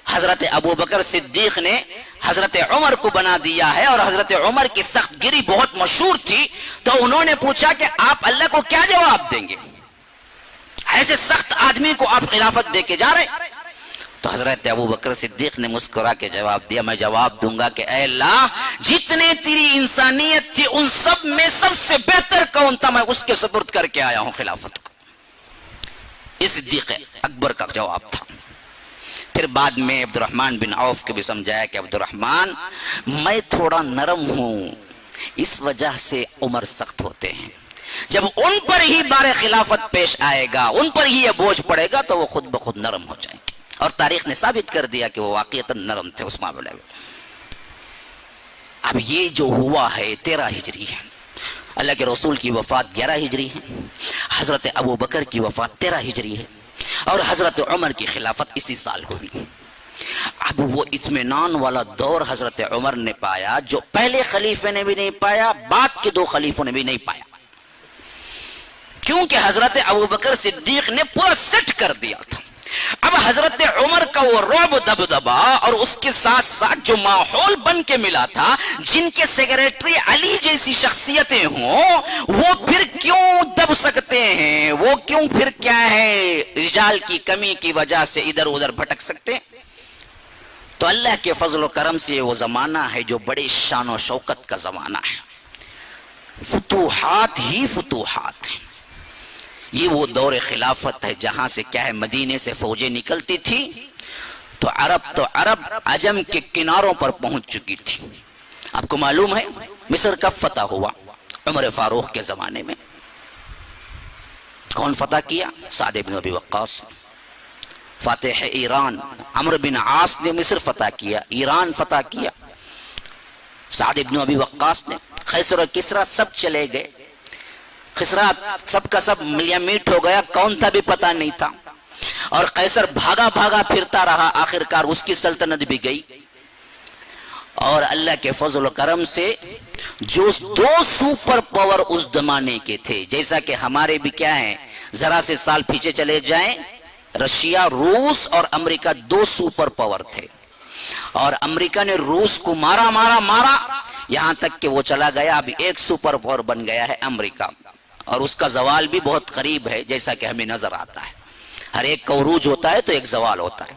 حضرت ابو بکر صدیق نے حضرت عمر کو بنا دیا ہے اور حضرت عمر کی سخت گری بہت مشہور تھی، تو انہوں نے پوچھا کہ آپ اللہ کو کیا جواب دیں گے، ایسے سخت آدمی کو آپ خلافت دے کے جا رہے. تو حضرت ابو بکر صدیق نے مسکرا کے جواب دیا، میں جواب دوں گا کہ اے اللہ، جتنے تیری انسانیت تھی ان سب میں سب سے بہتر کون تھا، میں اس کے سپرد کر کے آیا ہوں خلافت کو. اس صدیق اکبر کا جواب تھا. پھر بعد میں عبد الرحمن بن عوف کے بھی سمجھایا کہ عبد الرحمن، میں تھوڑا نرم ہوں، اس وجہ سے عمر سخت ہوتے ہیں، جب ان پر ہی بار خلافت پیش آئے گا، ان پر ہی یہ بوجھ پڑے گا تو وہ خود بخود نرم ہو جائیں گے. اور تاریخ نے ثابت کر دیا کہ وہ واقعتاً نرم تھے اس معاملے میں. اب یہ جو ہوا ہے 13 ہجری ہے، اللہ کے رسول کی وفات 11 ہجری ہے، حضرت ابو بکر کی وفات 13 ہجری ہے، اور حضرت عمر کی خلافت اسی سال ہوئی. اب وہ اطمینان والا دور حضرت عمر نے پایا جو پہلے خلیفے نے بھی نہیں پایا، بعد کے 2 خلیفوں نے بھی نہیں پایا، کیونکہ حضرت ابو بکر صدیق نے پورا سیٹ کر دیا تھا. اب حضرت عمر کا وہ رعب دبدبا اور اس کے ساتھ ساتھ جو ماحول بن کے ملا تھا، جن کے سیکریٹری علی جیسی شخصیتیں ہوں، وہ پھر کیوں دب سکتے ہیں، وہ کیوں پھر کیا ہے رجال کی کمی کی وجہ سے ادھر ادھر بھٹک سکتے. تو اللہ کے فضل و کرم سے وہ زمانہ ہے جو بڑے شان و شوکت کا زمانہ ہے، فتوحات ہی فتوحات ہیں. یہ وہ دور خلافت ہے جہاں سے کیا ہے مدینے سے فوجیں نکلتی تھی تو عرب عجم کے کناروں پر پہنچ چکی تھی. آپ کو معلوم ہے مصر کب فتح ہوا؟ عمر فاروق کے زمانے میں. کون فتح کیا؟ سعد بن ابی وقاص. فاتح ایران عمرو بن عاص نے مصر فتح کیا، ایران فتح کیا. سعد بن ابی وقاص نے. قیصر و کسریٰ سب چلے گئے، خسرا سب کا سب ملیا میٹ ہو گیا، کون تھا بھی پتہ نہیں تھا. اور قیصر بھاگا بھاگا پھرتا رہا، آخر کار اس کی سلطنت بھی گئی. اور اللہ کے فضل و کرم سے جو 2 سپر پاور اس زمانے کے تھے، جیسا کہ ہمارے بھی کیا ہیں، ذرا سے سال پیچھے چلے جائیں، رشیا، روس اور امریکہ 2 سپر پاور تھے. اور امریکہ نے روس کو مارا یہاں تک کہ وہ چلا گیا، ابھی 1 سپر پاور بن گیا ہے امریکہ، اور اس کا زوال بھی بہت قریب ہے جیسا کہ ہمیں نظر آتا ہے. ہر ایک کا عروج ہوتا ہے تو ایک زوال ہوتا ہے.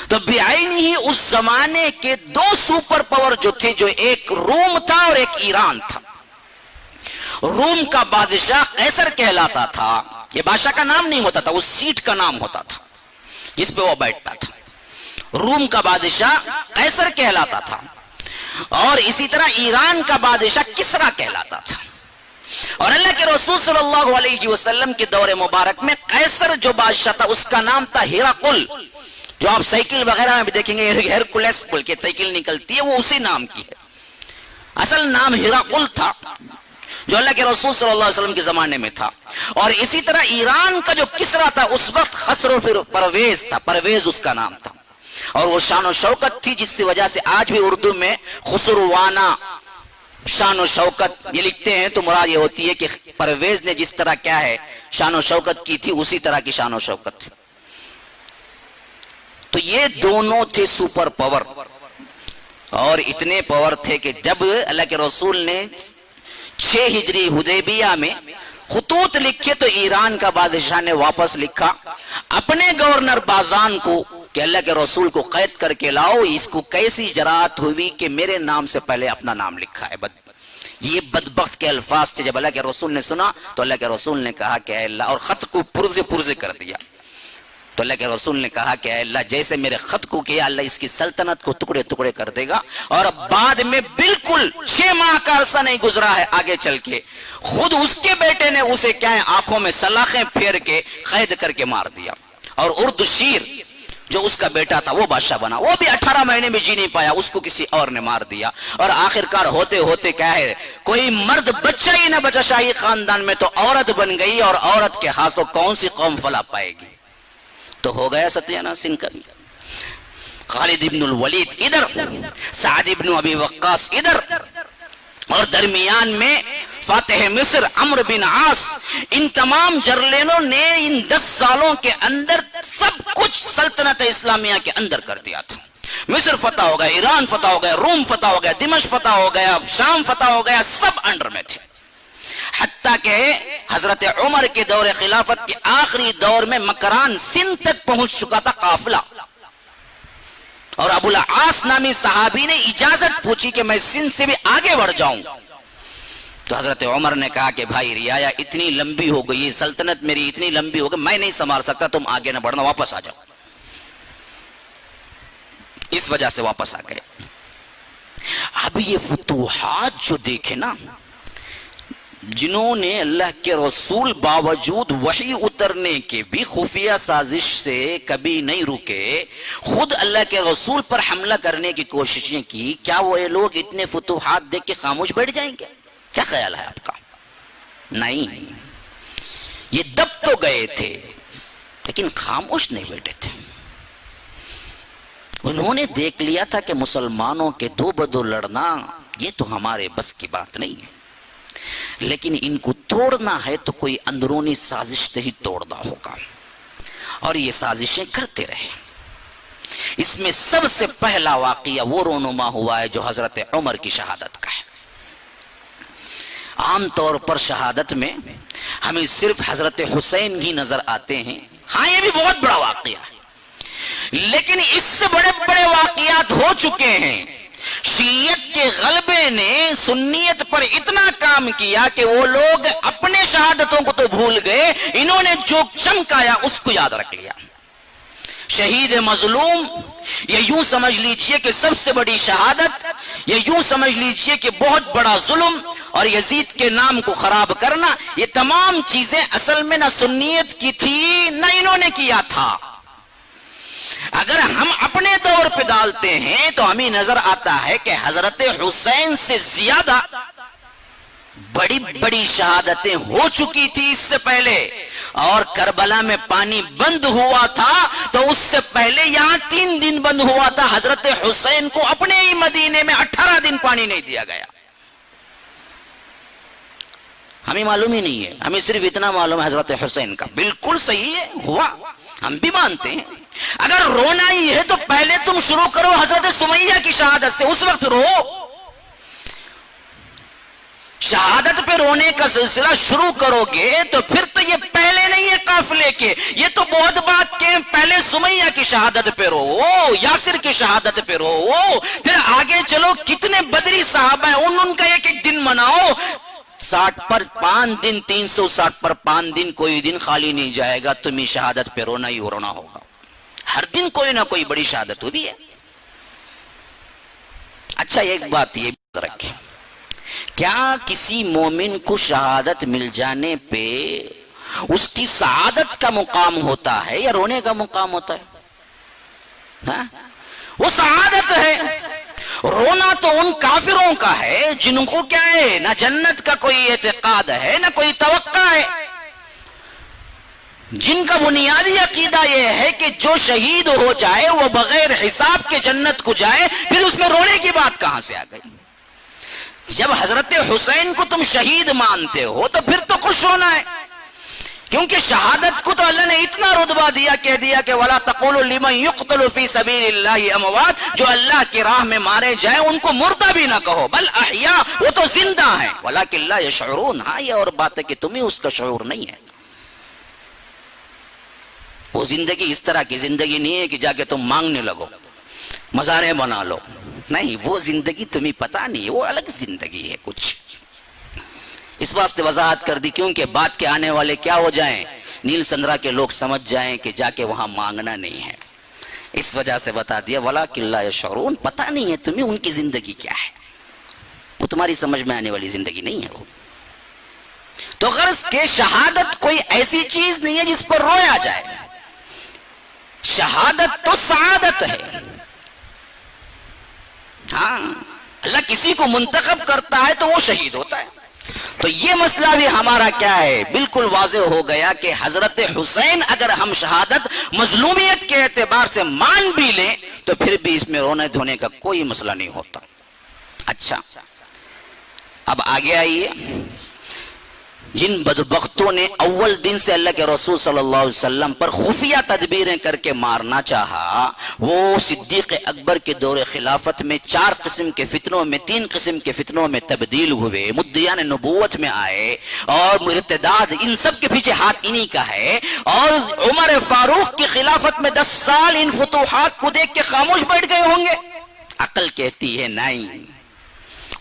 تو بعین ہی اس زمانے کے دو سپر پاور جو تھے، جو ایک روم تھا اور ایک ایران تھا۔ روم کا بادشاہ قیصر کہلاتا تھا، یہ بادشاہ کا نام نہیں ہوتا تھا، وہ سیٹ کا نام ہوتا تھا جس پہ وہ بیٹھتا تھا۔ روم کا بادشاہ قیصر کہلاتا تھا، اور اسی طرح ایران کا بادشاہ کسرا کہلاتا تھا۔ اور اللہ کے رسول صلی اللہ علیہ وسلم کے دور مبارک میں قیصر جو بادشاہ تھا اس کا نام تھا ہیراقل، جو آپ سائیکل وغیرہ میں بھی دیکھیں گے ہیرکولس بول کے سائیکل نکلتی ہے، وہ اسی نام کی ہے۔ اصل نام ہیراقل تھا جو اللہ کے رسول صلی اللہ علیہ وسلم کے زمانے میں تھا۔ اور اسی طرح ایران کا جو کسرا تھا اس وقت خسرو پرویز تھا، پرویز اس کا نام تھا، اور وہ شان و شوکت تھی، جس کی وجہ سے آج بھی اردو میں خسروانہ شان و شوکت یہ لکھتے ہیں تو مراد یہ ہوتی ہے کہ پرویز نے جس طرح کیا ہے شان و شوکت کی تھی اسی طرح کی شان و شوکت تھی۔ تو یہ دونوں تھے سپر پاور، اور اتنے پاور تھے کہ جب اللہ کے رسول نے 6 ہجری حدیبیہ میں خطوط لکھے تو ایران کا بادشاہ نے واپس لکھا اپنے گورنر بازان کو کہ اللہ کے رسول کو قید کر کے لاؤ، اس کو کیسی جرات ہوئی کہ میرے نام سے پہلے اپنا نام لکھا ہے۔ یہ بدبخت کے الفاظ تھے۔ جب اللہ کے رسول نے سنا تو اللہ کے رسول نے کہا کہ اے اللہ، اور خط کو پرزے کر دیا، تو اللہ کے رسول نے کہا کہ اے اللہ جیسے میرے خط کو کیا، اللہ اس کی سلطنت کو ٹکڑے ٹکڑے کر دے گا۔ اور بعد میں بالکل 6 ماہ کا عرصہ نہیں گزرا ہے آگے چل کے خود اس کے بیٹے نے اسے کیا ہے آنکھوں میں سلاخیں پھیر کے قید کر کے مار دیا، اور ارد شیر جو اس کا بیٹا تھا وہ بادشاہ بنا، وہ بھی 18 مہینے بھی جی نہیں پایا، اس کو کسی اور نے مار دیا۔ اور آخرکار ہوتے ہوتے کیا ہے کوئی مرد بچہ ہی نہ بچا شاہی خاندان میں، تو عورت بن گئی، اور عورت کے ہاتھوں کون سی قوم فلا پائے گی؟ تو ہو گیا ستیانہ سنگھ کا بھی۔ خالد ابن الولید ادھر، سعد ابن ابی وقاص ادھر، اور درمیان میں فاتح مصر عمرو بن عاص، ان تمام جرلینوں نے ان 10 سالوں کے اندر سب کچھ سلطنت اسلامیہ کے اندر کر دیا تھا۔ مصر فتح ہو گیا، ایران فتح ہو گیا، روم فتح ہو گیا، دمشق فتح ہو گیا، شام فتح ہو گیا، سب انڈر میں تھے۔ حتیٰ کہ حضرت عمر کے دور خلافت کے آخری دور میں مکران سندھ تک پہنچ چکا تھا قافلہ، اور ابو العاص نامی صحابی نے اجازت پوچھی کہ میں سندھ سے بھی آگے بڑھ جاؤں، تو حضرت عمر نے کہا کہ بھائی رعایا اتنی لمبی ہو گئی، سلطنت میری اتنی لمبی ہو گئی، میں نہیں سنبھال سکتا، تم آگے نہ بڑھنا، واپس آ جاؤ۔ اس وجہ سے واپس آ گئے۔ اب یہ فتوحات جو دیکھے نا، جنہوں نے اللہ کے رسول باوجود وحی اترنے کے بھی خفیہ سازش سے کبھی نہیں رکے، خود اللہ کے رسول پر حملہ کرنے کی کوششیں کی، کیا وہ لوگ اتنے فتوحات دیکھ کے خاموش بیٹھ جائیں گے؟ کیا خیال ہے آپ کا؟ نہیں، یہ دب تو گئے تھے لیکن خاموش نہیں بیٹھے تھے۔ انہوں نے دیکھ لیا تھا کہ مسلمانوں کے دو بدو لڑنا یہ تو ہمارے بس کی بات نہیں ہے، لیکن ان کو توڑنا ہے تو کوئی اندرونی سازش سے ہی توڑنا ہوگا، اور یہ سازشیں کرتے رہے۔ اس میں سب سے پہلا واقعہ وہ رونما ہوا ہے جو حضرت عمر کی شہادت کا ہے۔ عام طور پر شہادت میں ہمیں صرف حضرت حسین ہی نظر آتے ہیں، ہاں یہ بھی بہت بڑا واقعہ ہے، لیکن اس سے بڑے بڑے واقعات ہو چکے ہیں۔ شیعت کے غلبے نے سنیت پر اتنا کام کیا کہ وہ لوگ اپنے شہادتوں کو تو بھول گئے، انہوں نے جو چمکایا اس کو یاد رکھ لیا۔ شہید مظلوم، یہ یوں سمجھ لیجئے کہ سب سے بڑی شہادت، یہ یوں سمجھ لیجئے کہ بہت بڑا ظلم، اور یزید کے نام کو خراب کرنا، یہ تمام چیزیں اصل میں نہ سنیت کی تھی نہ انہوں نے کیا تھا۔ اگر ہم اپنے دور پہ ڈالتے ہیں تو ہمیں نظر آتا ہے کہ حضرت حسین سے زیادہ بڑی بڑی شہادتیں ہو چکی تھی اس سے پہلے، اور کربلا میں پانی بند ہوا تھا تو اس سے پہلے یہاں 3 دن بند ہوا تھا۔ حضرت حسین کو اپنے ہی مدینے میں 18 دن پانی نہیں دیا گیا۔ ہمیں معلوم ہی نہیں ہے، ہمیں صرف اتنا معلوم ہے حضرت حسین کا۔ بالکل صحیح ہے، ہوا، ہم بھی مانتے ہیں۔ اگر رونا ہی ہے تو پہلے تم شروع کرو حضرت سمیہ کی شہادت سے، اس وقت رو۔ شہادت پہ رونے کا سلسلہ شروع کرو گے تو پھر تو یہ پہلے نہیں ہے قافلے کے، یہ تو بہت بات کے پہلے سمیہ کی شہادت پہ رو، یاسر کی شہادت پہ رو، پھر آگے چلو کتنے بدری صحابہ ہیں، ان کا ایک ایک دن مناؤ، 60 پر 5 دن 360 پر 5 دن کوئی دن خالی نہیں جائے گا، تمہیں شہادت پہ رونا ہی رونا ہوگا، ہر دن کوئی نہ کوئی بڑی شہادت ہوئی ہے۔ اچھا ایک بات یہ رکھیں، کیا کسی مومن کو شہادت مل جانے پہ اس کی سعادت کا مقام ہوتا ہے یا رونے کا مقام ہوتا ہے؟ ہاں؟ وہ سعادت ہے، رونا تو ان کافروں کا ہے جن کو کیا ہے، نہ جنت کا کوئی اعتقاد ہے نہ کوئی توقع ہے، جن کا بنیادی عقیدہ یہ ہے کہ جو شہید ہو جائے وہ بغیر حساب کے جنت کو جائے، پھر اس میں رونے کی بات کہاں سے آ گئی؟ جب حضرت حسین کو تم شہید مانتے ہو تو پھر تو خوش ہونا ہے، کیونکہ شہادت کو تو اللہ نے اتنا رتبہ دیا، کہہ دیا کہ وَلَا تَقُولُوا لِمَنْ يُقْتَلُ فِي سَبِيلِ اللَّهِ أَمْوَاتٌ، جو اللہ کی راہ میں مارے جائیں ان کو مردہ بھی نہ کہو، بل احیاء، وہ تو زندہ ہیں، وَلَكِنْ لَا يَشْعُرُونَ، ہاں یہ اور بات ہے کہ تمہیں اس کا شعور نہیں ہے۔ وہ زندگی اس طرح کی زندگی نہیں ہے کہ جا کے تم مانگنے لگو، مزاریں بنا لو، نہیں، وہ زندگی تمہیں پتہ نہیں ہے، وہ الگ زندگی ہے کچھ۔ اس واسطے وضاحت کر دی کیونکہ بعد کے آنے والے کیا ہو جائیں، نیل سندرا کے لوگ سمجھ جائیں کہ جا کے وہاں مانگنا نہیں ہے، اس وجہ سے بتا دیا وَلَكِنْ لَا يَشْعُرُونَ، پتہ نہیں ہے تمہیں ان کی زندگی کیا ہے، وہ تمہاری سمجھ میں آنے والی زندگی نہیں ہے وہ۔ تو غرض کہ شہادت کوئی ایسی چیز نہیں ہے جس پر رویا جائے، شہادت تو سعادت ہے۔ ہاں اللہ کسی کو منتخب کرتا ہے تو وہ شہید ہوتا ہے۔ تو یہ مسئلہ بھی ہمارا کیا ہے، بالکل واضح ہو گیا کہ حضرت حسین اگر ہم شہادت مظلومیت کے اعتبار سے مان بھی لیں تو پھر بھی اس میں رونے دھونے کا کوئی مسئلہ نہیں ہوتا۔ اچھا اب آگے آئیے، جن بدبختوں نے اول دن سے اللہ کے رسول صلی اللہ علیہ وسلم پر خفیہ تدبیریں کر کے مارنا چاہا، وہ صدیق اکبر کے دور خلافت میں 4 قسم کے فتنوں میں 3 قسم کے فتنوں میں تبدیل ہوئے، مدعیان نبوت میں آئے اور ارتداد، ان سب کے پیچھے ہاتھ انہی کا ہے، اور عمر فاروق کی خلافت میں 10 سال ان فتوحات کو دیکھ کے خاموش بیٹھ گئے ہوں گے؟ عقل کہتی ہے نہیں،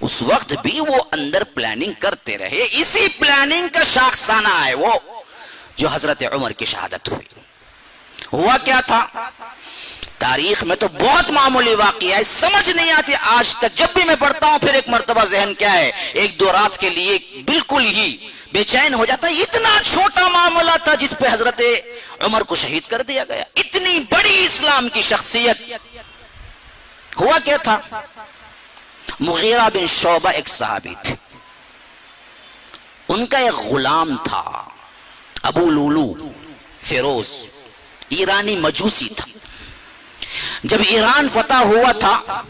اس وقت بھی وہ اندر پلاننگ کرتے رہے، اسی پلاننگ کا شاخسانہ ہے وہ جو حضرت عمر کی شہادت ہوئی۔ ہوا کیا تھا؟ تاریخ میں تو بہت معمولی واقعہ ہے، سمجھ نہیں آتی آج تک، جب بھی میں پڑھتا ہوں پھر ایک مرتبہ ذہن کیا ہے، 1-2 رات کے لیے بالکل ہی بے چین ہو جاتا ہے، اتنا چھوٹا معاملہ تھا جس پہ حضرت عمر کو شہید کر دیا گیا، اتنی بڑی اسلام کی شخصیت۔ ہوا کیا تھا؟ مغیرہ بن شعبہ ایک صحابی تھے، ان کا ایک غلام تھا ابو لولو فیروز، ایرانی مجوسی تھا۔ جب ایران فتح ہوا تھا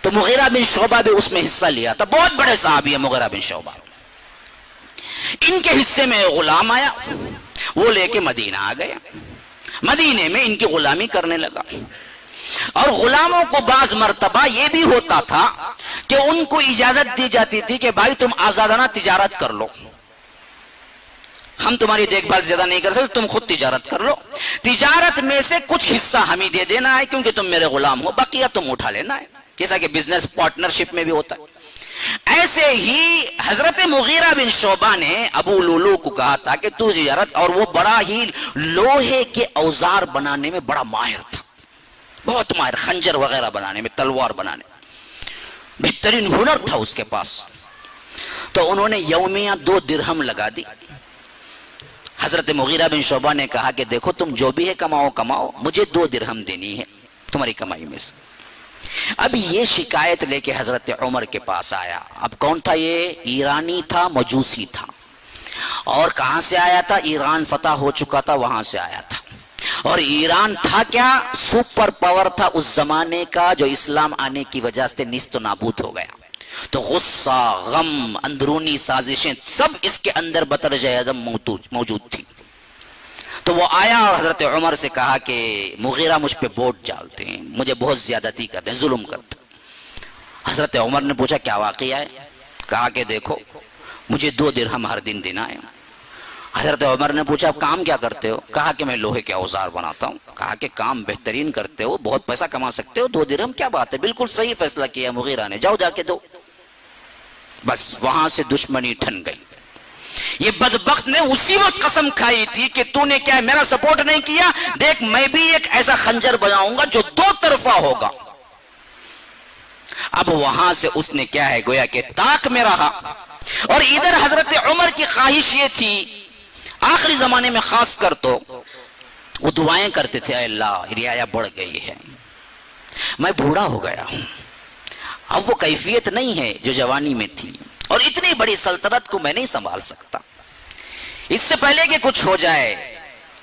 تو مغیرہ بن شعبہ بھی اس میں حصہ لیا تھا، بہت بڑے صحابی ہے مغیرہ بن شعبہ۔ ان کے حصے میں غلام آیا، وہ لے کے مدینہ آ گیا، مدینے میں ان کی غلامی کرنے لگا، اور غلاموں کو بعض مرتبہ یہ بھی ہوتا تھا کہ ان کو اجازت دی جاتی تھی کہ بھائی تم آزادانہ تجارت کر لو، ہم تمہاری دیکھ بھال زیادہ نہیں کر سکتے، تم خود تجارت کر لو، تجارت میں سے کچھ حصہ ہمیں دے دینا ہے کیونکہ تم میرے غلام ہو، بقیہ تم اٹھا لینا ہے، جیسا کہ بزنس پارٹنرشپ میں بھی ہوتا ہے۔ ایسے ہی حضرت مغیرہ بن شعبہ نے ابو لولو کو کہا تھا کہ تو تجارت، اور وہ بڑا ہی لوہے کے اوزار بنانے میں بڑا ماہر تھا، بہت ماہر، خنجر وغیرہ بنانے میں، تلوار بنانے میں بہترین ہنر تھا اس کے پاس۔ تو انہوں نے یومیہ 2 درہم لگا دی۔ حضرت مغیرہ بن شعبہ نے کہا کہ دیکھو تم جو بھی ہے کماؤ، مجھے 2 درہم دینی ہے تمہاری کمائی میں سے۔ اب یہ شکایت لے کے حضرت عمر کے پاس آیا۔ اب کون تھا یہ؟ ایرانی تھا، مجوسی تھا، اور کہاں سے آیا تھا؟ ایران فتح ہو چکا تھا، وہاں سے آیا تھا، اور ایران تھا کیا؟ سپر پاور تھا اس زمانے کا، جو اسلام آنے کی وجہ سے نیست و نابود ہو گیا۔ تو غصہ، غم، اندرونی سازشیں سب اس کے اندر بطرج عدم موجود تھی۔ تو وہ آیا اور حضرت عمر سے کہا کہ مغیرہ مجھ پہ ووٹ ڈالتے ہیں، مجھے بہت زیادتی کرتے ہیں، ظلم کرتے ہیں۔ حضرت عمر نے پوچھا کیا واقعہ ہے؟ کہا کہ دیکھو مجھے 2 درہم ہر دن دینا ہے۔ حضرت عمر نے پوچھا آپ کام کیا کرتے ہو؟ کہا کہ میں لوہے کے اوزار بناتا ہوں۔ کہا کہ کام بہترین کرتے ہو، بہت پیسہ کما سکتے ہو، 2 درہم کیا بات ہے، بالکل صحیح فیصلہ کیا مغیرہ نے، جاؤ جا کے دو۔ بس وہاں سے دشمنی ٹھن گئی۔ یہ بدبخت نے اسی وقت قسم کھائی تھی کہ تو نے کیا میرا سپورٹ نہیں کیا، دیکھ میں بھی ایک ایسا خنجر بناؤں گا جو 2 طرفہ ہوگا۔ اب وہاں سے اس نے کیا ہے گویا کہ طاق میں رہا، اور ادھر حضرت عمر کی خواہش یہ تھی، آخری زمانے میں خاص کر تو وہ دعائیں کرتے تھے، اے اللہ رعایا بڑھ گئی ہے، میں بوڑھا ہو گیا ہوں، اب وہ کیفیت نہیں ہے جو جوانی میں تھی، اور اتنی بڑی سلطنت کو میں نہیں سنبھال سکتا، اس سے پہلے کہ کچھ ہو جائے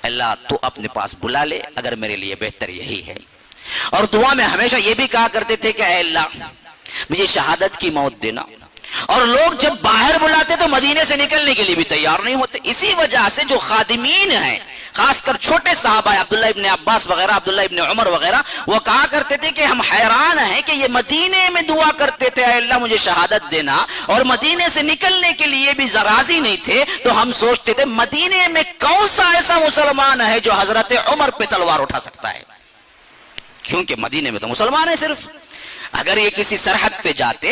اللہ تو اپنے پاس بلا لے، اگر میرے لیے بہتر یہی ہے۔ اور دعا میں ہمیشہ یہ بھی کہا کرتے تھے کہ اے اللہ مجھے شہادت کی موت دینا، اور لوگ جب باہر بلاتے تو مدینے سے نکلنے کے لیے بھی تیار نہیں ہوتے۔ اسی وجہ سے جو خادمین ہیں، خاص کر چھوٹے صحابہ عبداللہ ابن عباس وغیرہ، عبداللہ ابن عمر وغیرہ، وہ کہا کرتے تھے کہ ہم حیران ہیں کہ یہ مدینے میں دعا کرتے تھے اے اللہ مجھے شہادت دینا، اور مدینے سے نکلنے کے لیے بھی راضی نہیں تھے، تو ہم سوچتے تھے مدینے میں کون سا ایسا مسلمان ہے جو حضرت عمر پہ تلوار اٹھا سکتا ہے، کیونکہ مدینے میں تو مسلمان ہے صرف، اگر یہ کسی سرحد پہ جاتے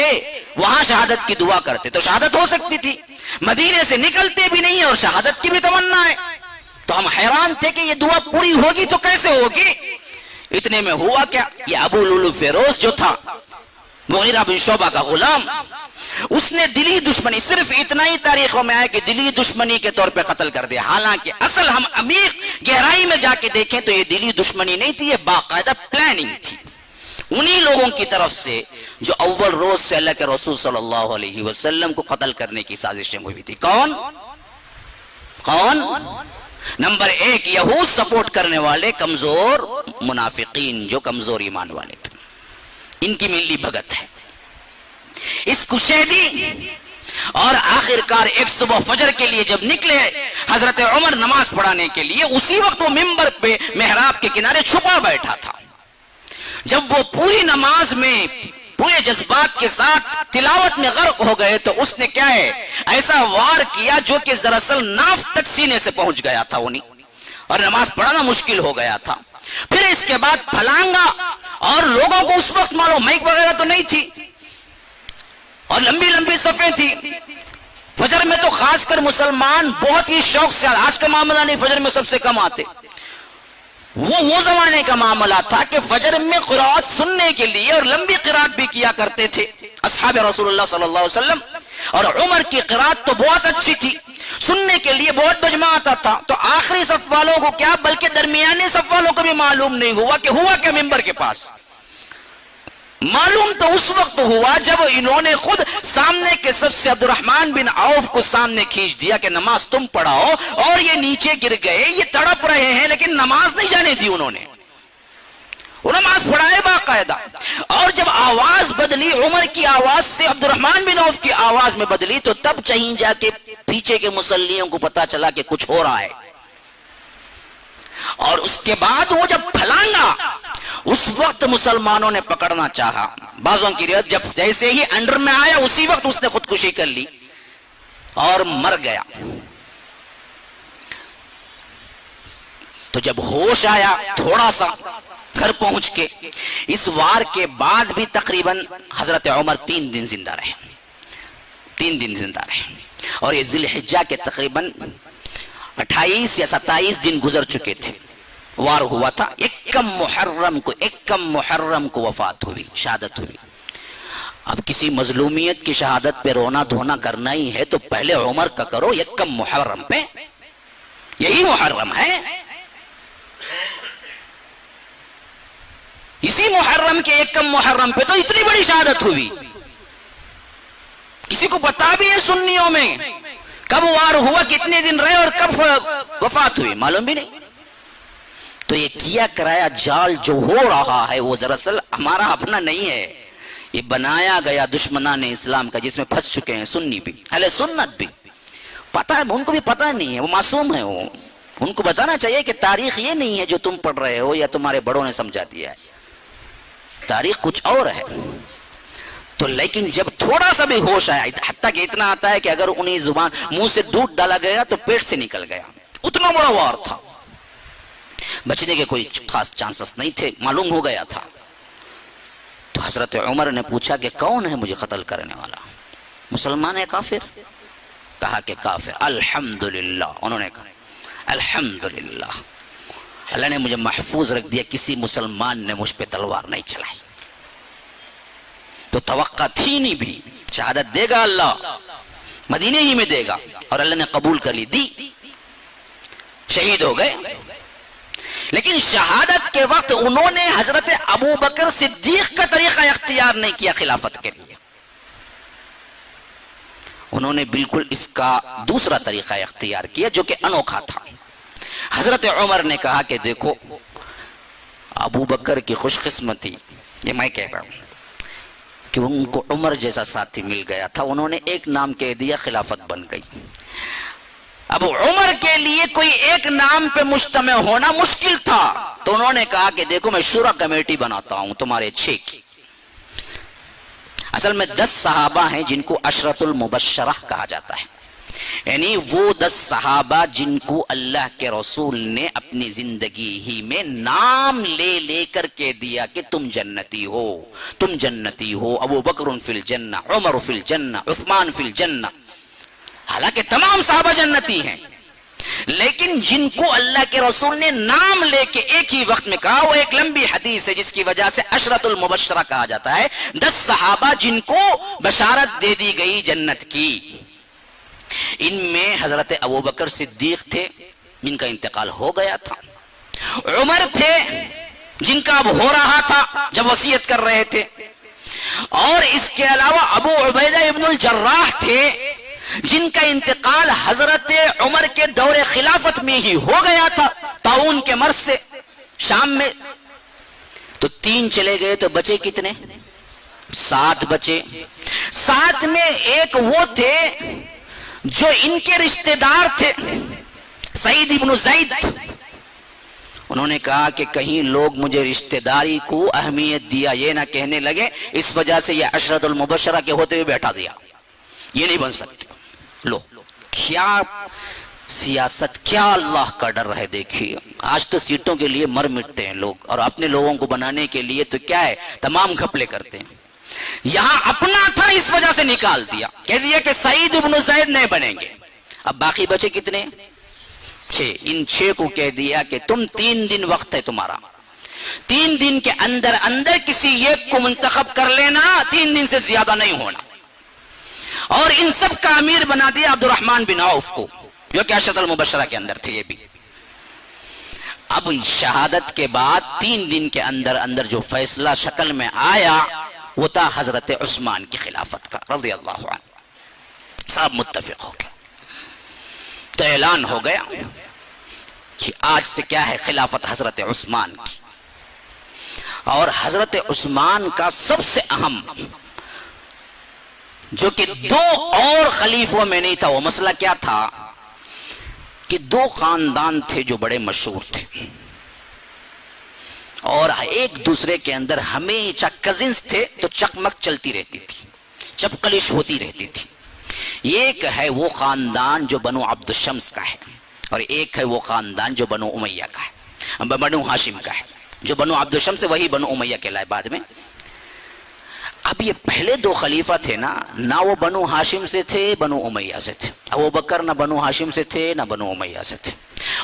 وہاں شہادت کی دعا کرتے تو شہادت ہو سکتی تھی، مدینے سے نکلتے بھی نہیں اور شہادت کی بھی تمنا ہے، تو ہم حیران تھے کہ یہ دعا پوری ہوگی تو کیسے ہوگی۔ اتنے میں ہوا کیا، یہ ابو لولو فیروز جو تھا مغیرہ بن شعبہ کا غلام، اس نے دلی دشمنی، صرف اتنا ہی تاریخوں میں آیا کہ دلی دشمنی کے طور پہ قتل کر دیا، حالانکہ اصل ہم عمیق گہرائی میں جا کے دیکھیں تو یہ دلی دشمنی نہیں تھی، یہ باقاعدہ پلاننگ تھی، انہی لوگوں کی طرف سے جو اول روز سے اللہ کے رسول صلی اللہ علیہ وسلم کو قتل کرنے کی سازشیں ہوئی تھی۔ کون؟ نمبر 1 یہود سپورٹ کرنے والے کمزور منافقین جو کمزور ایمان والے تھے، ان کی ملی بھگت ہے، اس کشیدی، اور آخرکار ایک صبح فجر کے لیے جب نکلے حضرت عمر نماز پڑھانے کے لیے، اسی وقت وہ منبر پہ محراب کے کنارے چھپا بیٹھا تھا۔ جب وہ پوری نماز میں پورے جذبات کے ساتھ تلاوت میں غرق ہو گئے تو اس نے کیا ہے ایسا وار کیا جو کہ دراصل ناف تک سینے سے پہنچ گیا تھا انہیں، اور نماز پڑھنا مشکل ہو گیا تھا۔ پھر اس کے بعد پھلانگا، اور لوگوں کو اس وقت معلوم مائک وغیرہ تو نہیں تھی، اور لمبی لمبی صفیں تھی، فجر میں تو خاص کر مسلمان بہت ہی شوق سے، آج کا معاملہ نہیں، فجر میں سب سے کم آتے، وہ زمانے کا معاملہ تھا کہ فجر میں قرآت سننے کے لیے اور لمبی قرآت بھی کیا کرتے تھے اصحاب رسول اللہ صلی اللہ علیہ وسلم، اور عمر کی قرآت تو بہت اچھی تھی، سننے کے لیے بہت مجمع آتا تھا، تو آخری صف والوں کو کیا بلکہ درمیانی صف والوں کو بھی معلوم نہیں ہوا کہ ہوا کیا منبر کے پاس۔ معلوم تو اس وقت ہوا جب انہوں نے خود سامنے کے صف سے عبد الرحمن بن عوف کو سامنے کھینچ دیا کہ نماز تم پڑھاؤ، اور یہ نیچے گر گئے، یہ تڑپ رہے ہیں لیکن نماز نہیں جانے دی انہوں نے، وہ نماز پڑھائے باقاعدہ۔ اور جب آواز بدلی عمر کی آواز سے عبد الرحمن بن عوف کی آواز میں بدلی، تو تب چہیں جا کے پیچھے کے مصلیوں کو پتا چلا کہ کچھ ہو رہا ہے، اور اس کے بعد وہ جب پھلانگا، اس وقت مسلمانوں نے پکڑنا چاہا، بعضوں کی روایت جب جیسے ہی انڈر میں آیا اسی وقت اس نے خودکشی کر لی اور مر گیا۔ تو جب ہوش آیا تھوڑا سا گھر پہنچ کے، اس وار کے بعد بھی تقریباً حضرت عمر 3 دن زندہ رہے، 3 دن زندہ رہے، اور یہ ذی الحجہ کے تقریباً 28 یا 27 دن گزر چکے تھے، وار ہوا تھا، 1 محرم کو وفات ہوئی، شہادت ہوئی۔ اب کسی مظلومیت کی شہادت پہ رونا دھونا کرنا ہی ہے تو پہلے عمر کا کرو 1 محرم پہ، یہی محرم ہے، اسی محرم کے 1 محرم پہ تو اتنی بڑی شہادت ہوئی، کسی کو پتا بھی ہے سنیوں میں کب وار ہوا، کتنے دن رہے اور کب وفات ہوئی، معلوم بھی نہیں۔ تو یہ کیا کرایا جال جو ہو رہا ہے وہ دراصل ہمارا اپنا نہیں ہے، یہ بنایا گیا دشمنان اسلام کا، جس میں پھنس چکے ہیں سنی بھی، اہل سنت بھی، پتہ ہے ان کو بھی پتہ نہیں ہے، وہ معصوم ہے، وہ ان کو بتانا چاہیے کہ تاریخ یہ نہیں ہے جو تم پڑھ رہے ہو یا تمہارے بڑوں نے سمجھا دیا ہے، تاریخ کچھ اور ہے۔ تو لیکن جب تھوڑا سا بھی ہوش آیا، حتیٰ کہ اتنا آتا ہے کہ اگر انہیں زبان منہ سے دودھ ڈالا گیا تو پیٹ سے نکل گیا، اتنا بڑا وار تھا، بچنے کے کوئی خاص چانسز نہیں تھے، معلوم ہو گیا تھا۔ تو حضرت عمر نے پوچھا کہ کون ہے مجھے قتل کرنے والا؟ مسلمان ہے کافر؟ کہا کہ کافر۔ الحمدللہ، انہوں نے کہا الحمدللہ، اللہ نے مجھے محفوظ رکھ دیا، کسی مسلمان نے مجھ پہ تلوار نہیں چلائی۔ تو توقع تھی نہیں بھی، شہادت دے گا اللہ، مدینے ہی میں دے گا، اور اللہ نے قبول کر لی، دی، شہید ہو گئے۔ لیکن شہادت کے وقت انہوں نے حضرت ابو بکر صدیق کا طریقہ اختیار نہیں کیا خلافت کے لیے، انہوں نے بالکل اس کا دوسرا طریقہ اختیار کیا جو کہ انوکھا تھا۔ حضرت عمر نے کہا کہ دیکھو، ابو بکر کی خوش قسمتی، یہ میں کہہ رہا ہوں کہ ان کو عمر جیسا ساتھی مل گیا تھا، انہوں نے ایک نام کہہ دیا، خلافت بن گئی۔ اب عمر کے لیے کوئی ایک نام پہ مجتمع ہونا مشکل تھا، تو انہوں نے کہا کہ دیکھو میں شورا کمیٹی بناتا ہوں تمہارے 6 کی۔ اصل میں 10 صحابہ ہیں جن کو عشرۃ المبشرہ کہا جاتا ہے، یعنی وہ 10 صحابہ جن کو اللہ کے رسول نے اپنی زندگی ہی میں نام لے لے کر کے دیا کہ تم جنتی ہو، تم جنتی ہو، ابو بکر فی الجنہ، عمر فی الجنہ، عثمان فی الجنہ۔ حالانکہ تمام صحابہ جنتی ہیں، لیکن جن کو اللہ کے رسول نے نام لے کے ایک ہی وقت میں کہا، وہ ایک لمبی حدیث ہے جس کی وجہ سے عشرۃ المبشرہ کہا جاتا ہے، 10 صحابہ جن کو بشارت دے دی گئی جنت کی۔ ان میں حضرت ابو بکر صدیق تھے جن کا انتقال ہو گیا تھا، عمر تھے جن کا اب ہو رہا تھا جب وصیت کر رہے تھے، اور اس کے علاوہ ابو عبیدہ ابن الجراح تھے جن کا انتقال حضرت عمر کے دور خلافت میں ہی ہو گیا تھا طاعون کے مرض سے شام میں۔ تو 3 چلے گئے تو بچے کتنے؟ 7 بچے۔ 7 میں ایک وہ تھے جو ان کے رشتہ دار تھے، سعید ابن زید۔ انہوں نے کہا کہ کہیں لوگ مجھے رشتہ داری کو اہمیت دیا یہ نہ کہنے لگے، اس وجہ سے یہ عشرۃ المبشرہ کے ہوتے ہوئے بیٹھا دیا، یہ نہیں بن سکتے۔ لو کیا سیاست، کیا اللہ کا ڈر ہے۔ دیکھیے آج تو سیٹوں کے لیے مر مٹتے ہیں لوگ، اور اپنے لوگوں کو بنانے کے لیے تو کیا ہے، تمام گھپلے کرتے ہیں۔ یہاں اپنا تھا اس وجہ سے نکال دیا، کہہ دیا کہ سعید ابن زید نہیں بنیں گے۔ اب باقی بچے کتنے؟ 6۔ ان 6 کو کہہ دیا کہ تم 3 دن وقت ہے تمہارا، 3 دن کے اندر اندر کسی ایک کو منتخب کر لینا، 3 دن سے زیادہ نہیں ہونا۔ اور ان سب کا امیر بنا دیا عبد الرحمن بن عوف کو، جو کہ عشرۃ المبشرہ کے اندر تھے یہ بھی۔ اب شہادت کے بعد 3 دن کے اندر اندر جو فیصلہ شکل میں آیا وہ تھا حضرت عثمان کی خلافت کا رضی اللہ عنہ۔ سب متفق ہو گئے، تو اعلان ہو گیا کہ آج سے کیا ہے، خلافت حضرت عثمان کی۔ اور حضرت عثمان کا سب سے اہم جو کہ 2 اور خلیفوں میں نہیں تھا، وہ مسئلہ کیا تھا کہ 2 خاندان تھے جو بڑے مشہور تھے، اور ایک دوسرے کے اندر ہمیشہ کزنز تھے، تو چکمک چلتی رہتی تھی، چپکلش ہوتی رہتی تھی۔ ایک ہے وہ خاندان جو بنو عبد الشمس کا ہے، اور ایک ہے وہ خاندان جو بنو امیہ کا ہے، بنو ہاشم کا ہے۔ جو بنو عبد الشمس وہی بنو امیہ کہلائے بعد میں۔ اب یہ پہلے 2 خلیفہ تھے نا، نہ وہ بنو ہاشم سے تھے بنو امیہ سے تھے۔ ابو بکر نہ بنو ہاشم سے تھے نہ بنو امیہ سے تھے،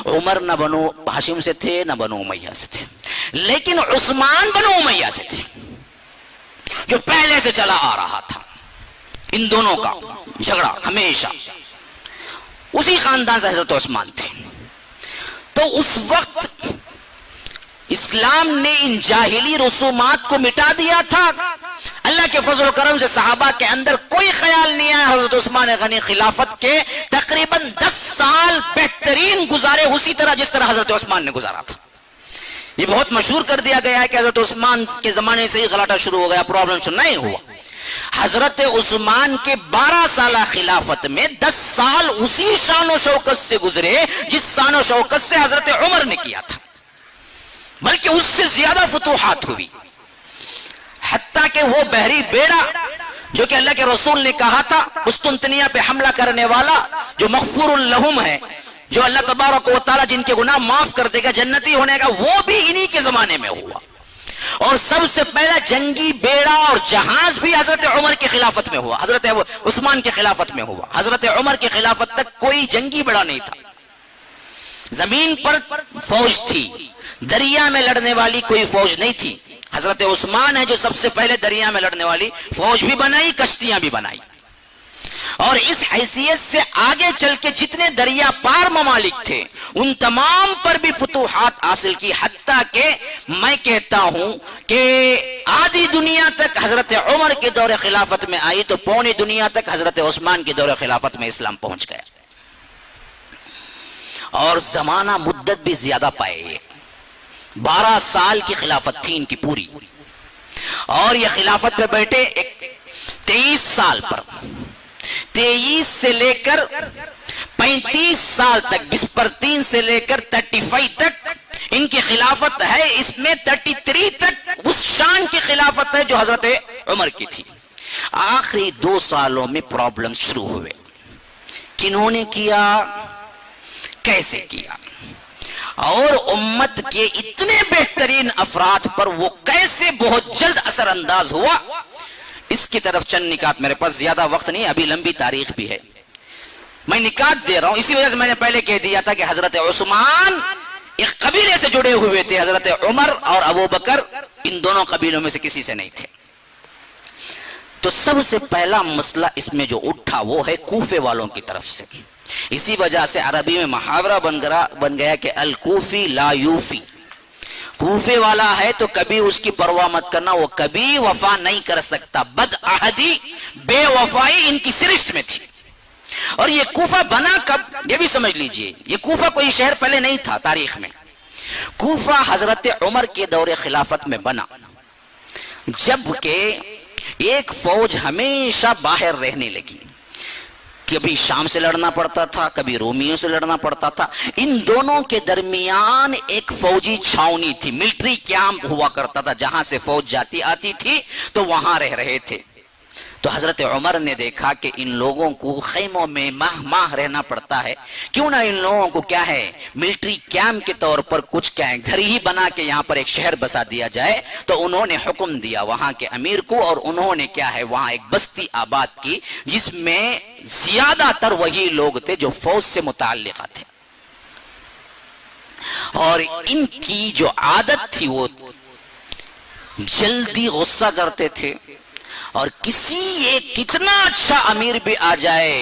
عمر نہ بنو ہاشم سے تھے نہ بنو امیہ سے تھے، لیکن عثمان بنو امیہ سے تھے، جو پہلے سے چلا آ رہا تھا۔ ان دونوں کا جھگڑا ہمیشہ اسی خاندان سے حضرت عثمان تھے۔ تو اس وقت اسلام نے ان جاہلی رسومات کو مٹا دیا تھا۔ اللہ کے فضل و کرم سے صحابہ کے اندر کوئی خیال نہیں آیا، حضرت عثمان غنی خلافت کے تقریباً 10 سال بہترین گزارے اسی طرح جس طرح حضرت عثمان نے گزارا تھا۔ یہ بہت مشہور کر دیا گیا ہے کہ حضرت عثمان کے زمانے سے ہی غلاٹہ شروع ہو گیا، پرابلم شروع نہیں ہوا۔ حضرت عثمان کے 12 سالہ خلافت میں 10 سال اسی شان و شوکت سے گزرے جس شان و شوکت سے حضرت عمر نے کیا تھا، بلکہ اس سے زیادہ فتوحات ہوئی، حتیٰ کہ وہ بحری بیڑا جو کہ اللہ کے رسول نے کہا تھا قسطنطنیہ پہ حملہ کرنے والا جو مغفور لہم ہے، جو اللہ تبارک و تعالیٰ جن کے گناہ معاف کر دے گا، جنتی ہونے گا، وہ بھی انہی کے زمانے میں ہوا۔ اور سب سے پہلا جنگی بیڑا اور جہاز بھی حضرت عمر کی خلافت میں ہوا، حضرت عثمان کی خلافت میں ہوا۔ حضرت عمر کی خلافت تک کوئی جنگی بیڑا نہیں تھا، زمین پر فوج تھی، دریا میں لڑنے والی کوئی فوج نہیں تھی۔ حضرت عثمان ہے جو سب سے پہلے دریا میں لڑنے والی فوج بھی بنائی، کشتیاں بھی بنائی، اور اس حیثیت سے آگے چل کے جتنے دریا پار ممالک تھے ان تمام پر بھی فتوحات حاصل کی، حتیٰ کہ میں کہتا ہوں کہ آدھی دنیا تک حضرت عمر کے دور خلافت میں آئی تو پوری دنیا تک حضرت عثمان کے دور خلافت میں اسلام پہنچ گیا، اور زمانہ مدت بھی زیادہ پائے، 12 سال کی خلافت تھی ان کی پوری، اور یہ خلافت پہ بیٹھے 23 سال پر، 23 سے لے کر 35 سال تک، 23 سے لے کر 35 تک ان کی خلافت ہے۔ اس میں 33 تک اس شان کی خلافت ہے جو حضرت عمر کی تھی۔ آخری 2 سالوں میں پرابلم شروع ہوئے، کنہوں نے کیا، کیسے کیا، اور امت کے اتنے بہترین افراد پر وہ کیسے بہت جلد اثر انداز ہوا، اس کی طرف چند نکات، میرے پاس زیادہ وقت نہیں، ابھی لمبی تاریخ بھی ہے، میں نکات دے رہا ہوں۔ اسی وجہ سے میں نے پہلے کہہ دیا تھا کہ حضرت عثمان ایک قبیلے سے جڑے ہوئے تھے، حضرت عمر اور ابو بکر ان دونوں قبیلوں میں سے کسی سے نہیں تھے۔ تو سب سے پہلا مسئلہ اس میں جو اٹھا وہ ہے کوفے والوں کی طرف سے۔ اسی وجہ سے عربی میں محاورہ بن گیا کہ الکوفی لا یوفی، کوفے والا ہے تو کبھی اس کی پرواہ مت کرنا، وہ کبھی وفا نہیں کر سکتا، بد عہدی، بے وفائی ان کی سرشت میں تھی۔ اور یہ کوفہ بنا کب، یہ بھی سمجھ لیجئے، یہ کوفہ کوئی شہر پہلے نہیں تھا تاریخ میں، کوفہ حضرت عمر کے دور خلافت میں بنا، جبکہ ایک فوج ہمیشہ باہر رہنے لگی، کبھی شام سے لڑنا پڑتا تھا، کبھی رومیوں سے لڑنا پڑتا تھا، ان دونوں کے درمیان ایک فوجی چھاونی تھی، ملٹری کیمپ ہوا کرتا تھا، جہاں سے فوج جاتی آتی تھی تو وہاں رہ رہے تھے۔ تو حضرت عمر نے دیکھا کہ ان لوگوں کو خیموں میں ماہ رہنا پڑتا ہے، کیوں نہ ان لوگوں کو کیا ہے ملٹری کیمپ کے طور پر کچھ کیا ہے گھر ہی بنا کے یہاں پر ایک شہر بسا دیا جائے۔ تو انہوں نے حکم دیا وہاں کے امیر کو، اور انہوں نے کیا ہے وہاں ایک بستی آباد کی، جس میں زیادہ تر وہی لوگ تھے جو فوج سے متعلقہ تھے، اور ان کی جو عادت تھی وہ جلدی غصہ کرتے تھے، اور کسی ایک کتنا اچھا امیر بھی آ جائے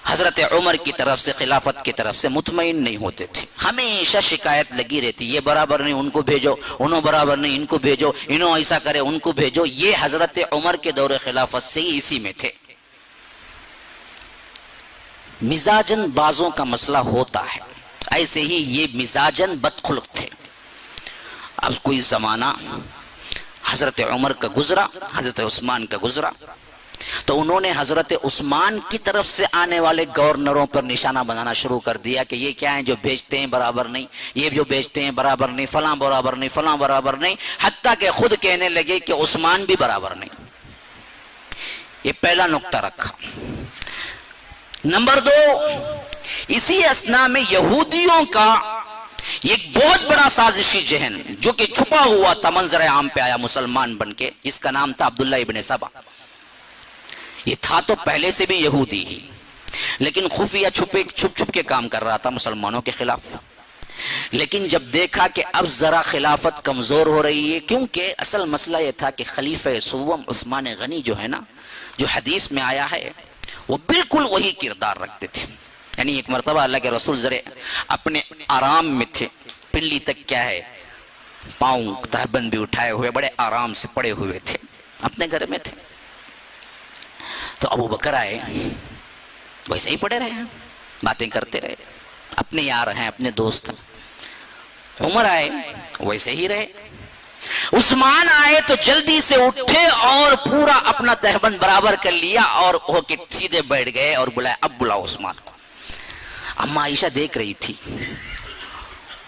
حضرت عمر کی طرف سے، خلافت کی طرف سے مطمئن نہیں ہوتے تھے، ہمیشہ شکایت لگی رہتی، یہ برابر نہیں ان کو بھیجو، انہوں برابر نہیں ان کو بھیجو، انہوں ایسا کرے ان کو بھیجو۔ یہ حضرت عمر کے دور خلافت سے ہی اسی میں تھے۔ مزاجن بازوں کا مسئلہ ہوتا ہے، ایسے ہی یہ مزاجن بدخلق تھے۔ اب کوئی زمانہ حضرت عمر کا گزرا، حضرت عثمان کا گزرا، تو انہوں نے حضرت عثمان کی طرف سے آنے والے گورنروں پر نشانہ بنانا شروع کر دیا کہ یہ کیا ہیں جو بیچتے ہیں برابر نہیں، یہ جو بیچتے ہیں برابر نہیں، فلاں برابر نہیں، فلاں برابر نہیں، حتیٰ کہ خود کہنے لگے کہ عثمان بھی برابر نہیں۔ یہ پہلا نقطہ رکھا۔ نمبر 2، اسی اثناء میں یہودیوں کا ایک بہت بڑا سازشی ذہن جو کہ چھپا ہوا تھا منظر عام پہ آیا مسلمان بن کے، جس کا نام تھا عبداللہ ابن سبا۔ یہ تھا تو پہلے سے بھی یہودی ہی، لیکن خفیہ چھپ کے کام کر رہا تھا مسلمانوں کے خلاف۔ لیکن جب دیکھا کہ اب ذرا خلافت کمزور ہو رہی ہے، کیونکہ اصل مسئلہ یہ تھا کہ خلیفہ سوم عثمان غنی جو ہے نا، جو حدیث میں آیا ہے، وہ بالکل وہی کردار رکھتے تھے۔ یعنی ایک مرتبہ اللہ کے رسول ذرے اپنے آرام میں تھے، پلی تک کیا ہے پاؤں تہبند بھی اٹھائے ہوئے بڑے آرام سے پڑے ہوئے تھے، اپنے گھر میں تھے۔ تو ابو بکر آئے، ویسے ہی پڑے رہے، باتیں کرتے رہے، اپنے یار ہیں، اپنے دوست ہیں۔ عمر آئے، ویسے ہی رہے۔ عثمان آئے تو جلدی سے اٹھے اور پورا اپنا تہبند برابر کر لیا اور ہو کے سیدھے بیٹھ گئے اور بلایا، اب بلاؤ عثمان کو۔ اما عائشہ دیکھ رہی تھی،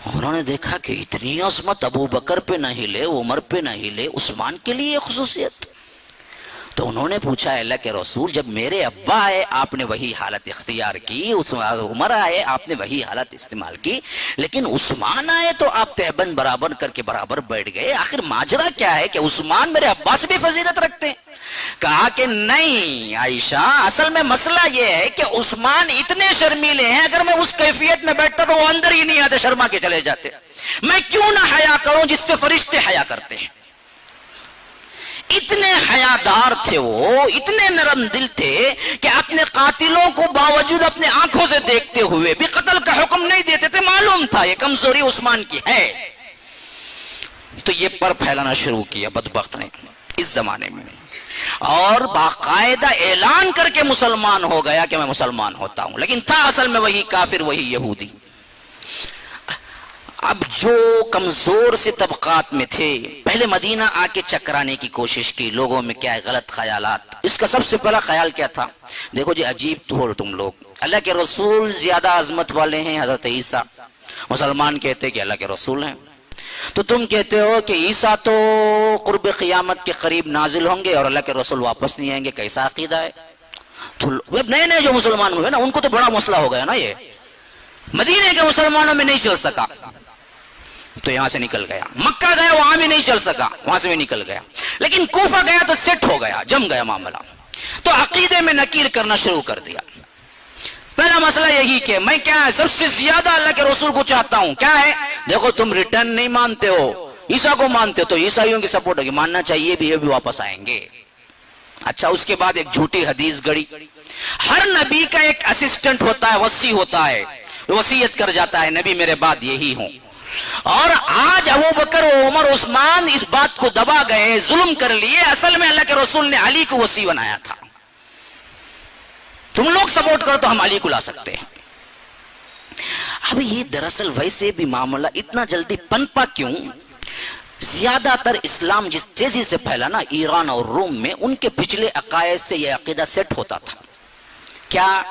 انہوں نے دیکھا کہ اتنی عظمت ابو بکر پہ نہ ہلے، عمر پہ نہ ہلے، عثمان کے لیے خصوصیت۔ تو انہوں نے پوچھا اللہ کے رسول جب میرے ابا آئے آپ نے وہی حالت اختیار کی, عمر آئے آپ نے وہی حالت استعمال کی, لیکن عثمان آئے تو آپ تہبند برابر کر کے برابر بیٹھ گئے, آخر ماجرا کیا ہے کہ عثمان میرے ابا سے بھی فضیلت رکھتے ہیں؟ کہا کہ نہیں عائشہ, اصل میں مسئلہ یہ ہے کہ عثمان اتنے شرمیلے ہیں, اگر میں اس کیفیت میں بیٹھتا تو وہ اندر ہی نہیں آتے, شرما کے چلے جاتے. میں کیوں نہ حیا کروں جس سے فرشتے حیا کرتے ہیں. اتنے حیادار تھے وہ, اتنے نرم دل تھے کہ اپنے قاتلوں کو باوجود اپنے آنکھوں سے دیکھتے ہوئے بھی قتل کا حکم نہیں دیتے تھے. معلوم تھا یہ کمزوری عثمان کی ہے. تو یہ پر پھیلانا شروع کیا بدبخت نے اس زمانے میں, اور باقاعدہ اعلان کر کے مسلمان ہو گیا کہ میں مسلمان ہوتا ہوں, لیکن تھا اصل میں وہی کافر, وہی یہودی. اب جو کمزور سے طبقات میں تھے پہلے مدینہ آ کے چکرانے کی کوشش کی, لوگوں میں کیا ہے غلط خیالات. اس کا سب سے پہلا خیال کیا تھا, دیکھو جی عجیب تو ہو تم لوگ, اللہ کے رسول زیادہ عظمت والے ہیں حضرت عیسیٰ, مسلمان کہتے ہیں کہ اللہ کے رسول ہیں, تو تم کہتے ہو کہ عیسیٰ تو قرب قیامت کے قریب نازل ہوں گے اور اللہ کے رسول واپس نہیں آئیں گے, کیسا عقیدہ ہے؟ تو نئے نئے جو مسلمان ہوئے نا ان کو تو بڑا مسئلہ ہو گیا نا, یہ مدینے کے مسلمانوں میں نہیں چل سکا تو یہاں سے نکل گیا, مکہ گیا وہاں بھی نہیں چل سکا وہاں سے بھی نکل گیا, لیکن کوفہ گیا تو سیٹ ہو گیا, جم گیا معاملہ. تو عقیدے میں نکیر کرنا شروع کر دیا. پہلا مسئلہ یہی کہ میں کیا ہے سب سے زیادہ اللہ کے رسول کو چاہتا ہوں, کیا ہے دیکھو تم ریٹرن نہیں مانتے ہو, عیسیٰ کو مانتے ہو تو عیسائیوں کی سپورٹ ہوگی, ماننا چاہیے بھی, یہ بھی واپس آئیں گے. اچھا اس کے بعد ایک جھوٹی حدیث گڑی, ہر نبی کا ایک اسسٹنٹ ہوتا ہے, وصی ہوتا ہے, وصیت کر جاتا ہے نبی میرے بعد یہی ہوں. اور آج ابوبکر و عمر عثمان اس بات کو دبا گئے, ظلم کر لیے, اصل میں اللہ کے رسول نے علی کو وصی بنایا تھا. تم لوگ سپورٹ کرو تو ہم علی کو لا سکتے ہیں. اب یہ دراصل ویسے بھی معاملہ اتنا جلدی پنپا کیوں؟ زیادہ تر اسلام جس تیزی سے پھیلا نا ایران اور روم میں, ان کے پچھلے عقائد سے یہ عقیدہ سیٹ ہوتا تھا. کیا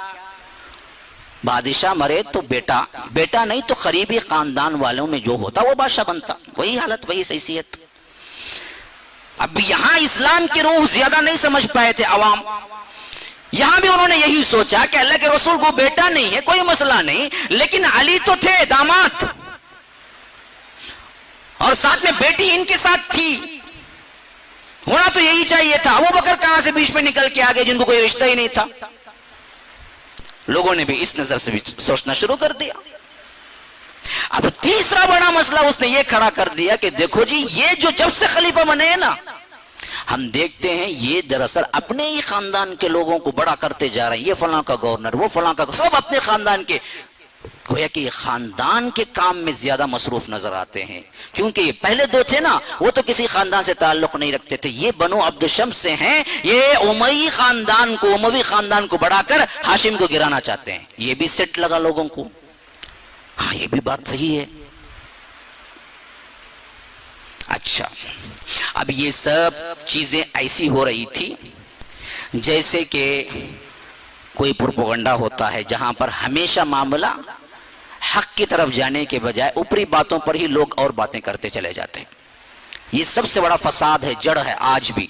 بادشاہ مرے تو بیٹا نہیں تو قریبی خاندان والوں میں جو ہوتا وہ بادشاہ بنتا, وہی حالت وہی حیثیت. اب یہاں اسلام کی روح زیادہ نہیں سمجھ پائے تھے عوام, یہاں بھی انہوں نے یہی سوچا کہ اللہ کے رسول کو بیٹا نہیں ہے کوئی مسئلہ نہیں, لیکن علی تو تھے داماد, اور ساتھ میں بیٹی ان کے ساتھ تھی, ہونا تو یہی چاہیے تھا. ابوبکر کہاں سے بیچ میں نکل کے آگے جن کو کوئی رشتہ ہی نہیں تھا. لوگوں نے بھی اس نظر سے بھی سوچنا شروع کر دیا. اب تیسرا بڑا مسئلہ اس نے یہ کھڑا کر دیا کہ دیکھو جی یہ جو جب سے خلیفہ بنے نا, ہم دیکھتے ہیں یہ دراصل اپنے ہی خاندان کے لوگوں کو بڑا کرتے جا رہے ہیں, یہ فلاں کا گورنر, وہ فلاں کا, سب اپنے خاندان کے, گویا کہ یہ خاندان کے کام میں زیادہ مصروف نظر آتے ہیں. کیونکہ یہ پہلے دو تھے نا وہ تو کسی خاندان سے تعلق نہیں رکھتے تھے, یہ بنو عبد شمس سے ہیں, یہ اموی خاندان کو بڑھا کر ہاشم کو گرانا چاہتے ہیں. یہ بھی سیٹ لگا لوگوں کو, ہاں یہ بھی بات صحیح ہے. اچھا اب یہ سب چیزیں ایسی ہو رہی تھی جیسے کہ کوئی پروپیگنڈا ہوتا ہے جہاں پر ہمیشہ معاملہ حق کی طرف جانے کے بجائے اوپری باتوں پر ہی لوگ اور باتیں کرتے چلے جاتے ہیں. یہ سب سے بڑا فساد ہے, جڑ ہے آج بھی.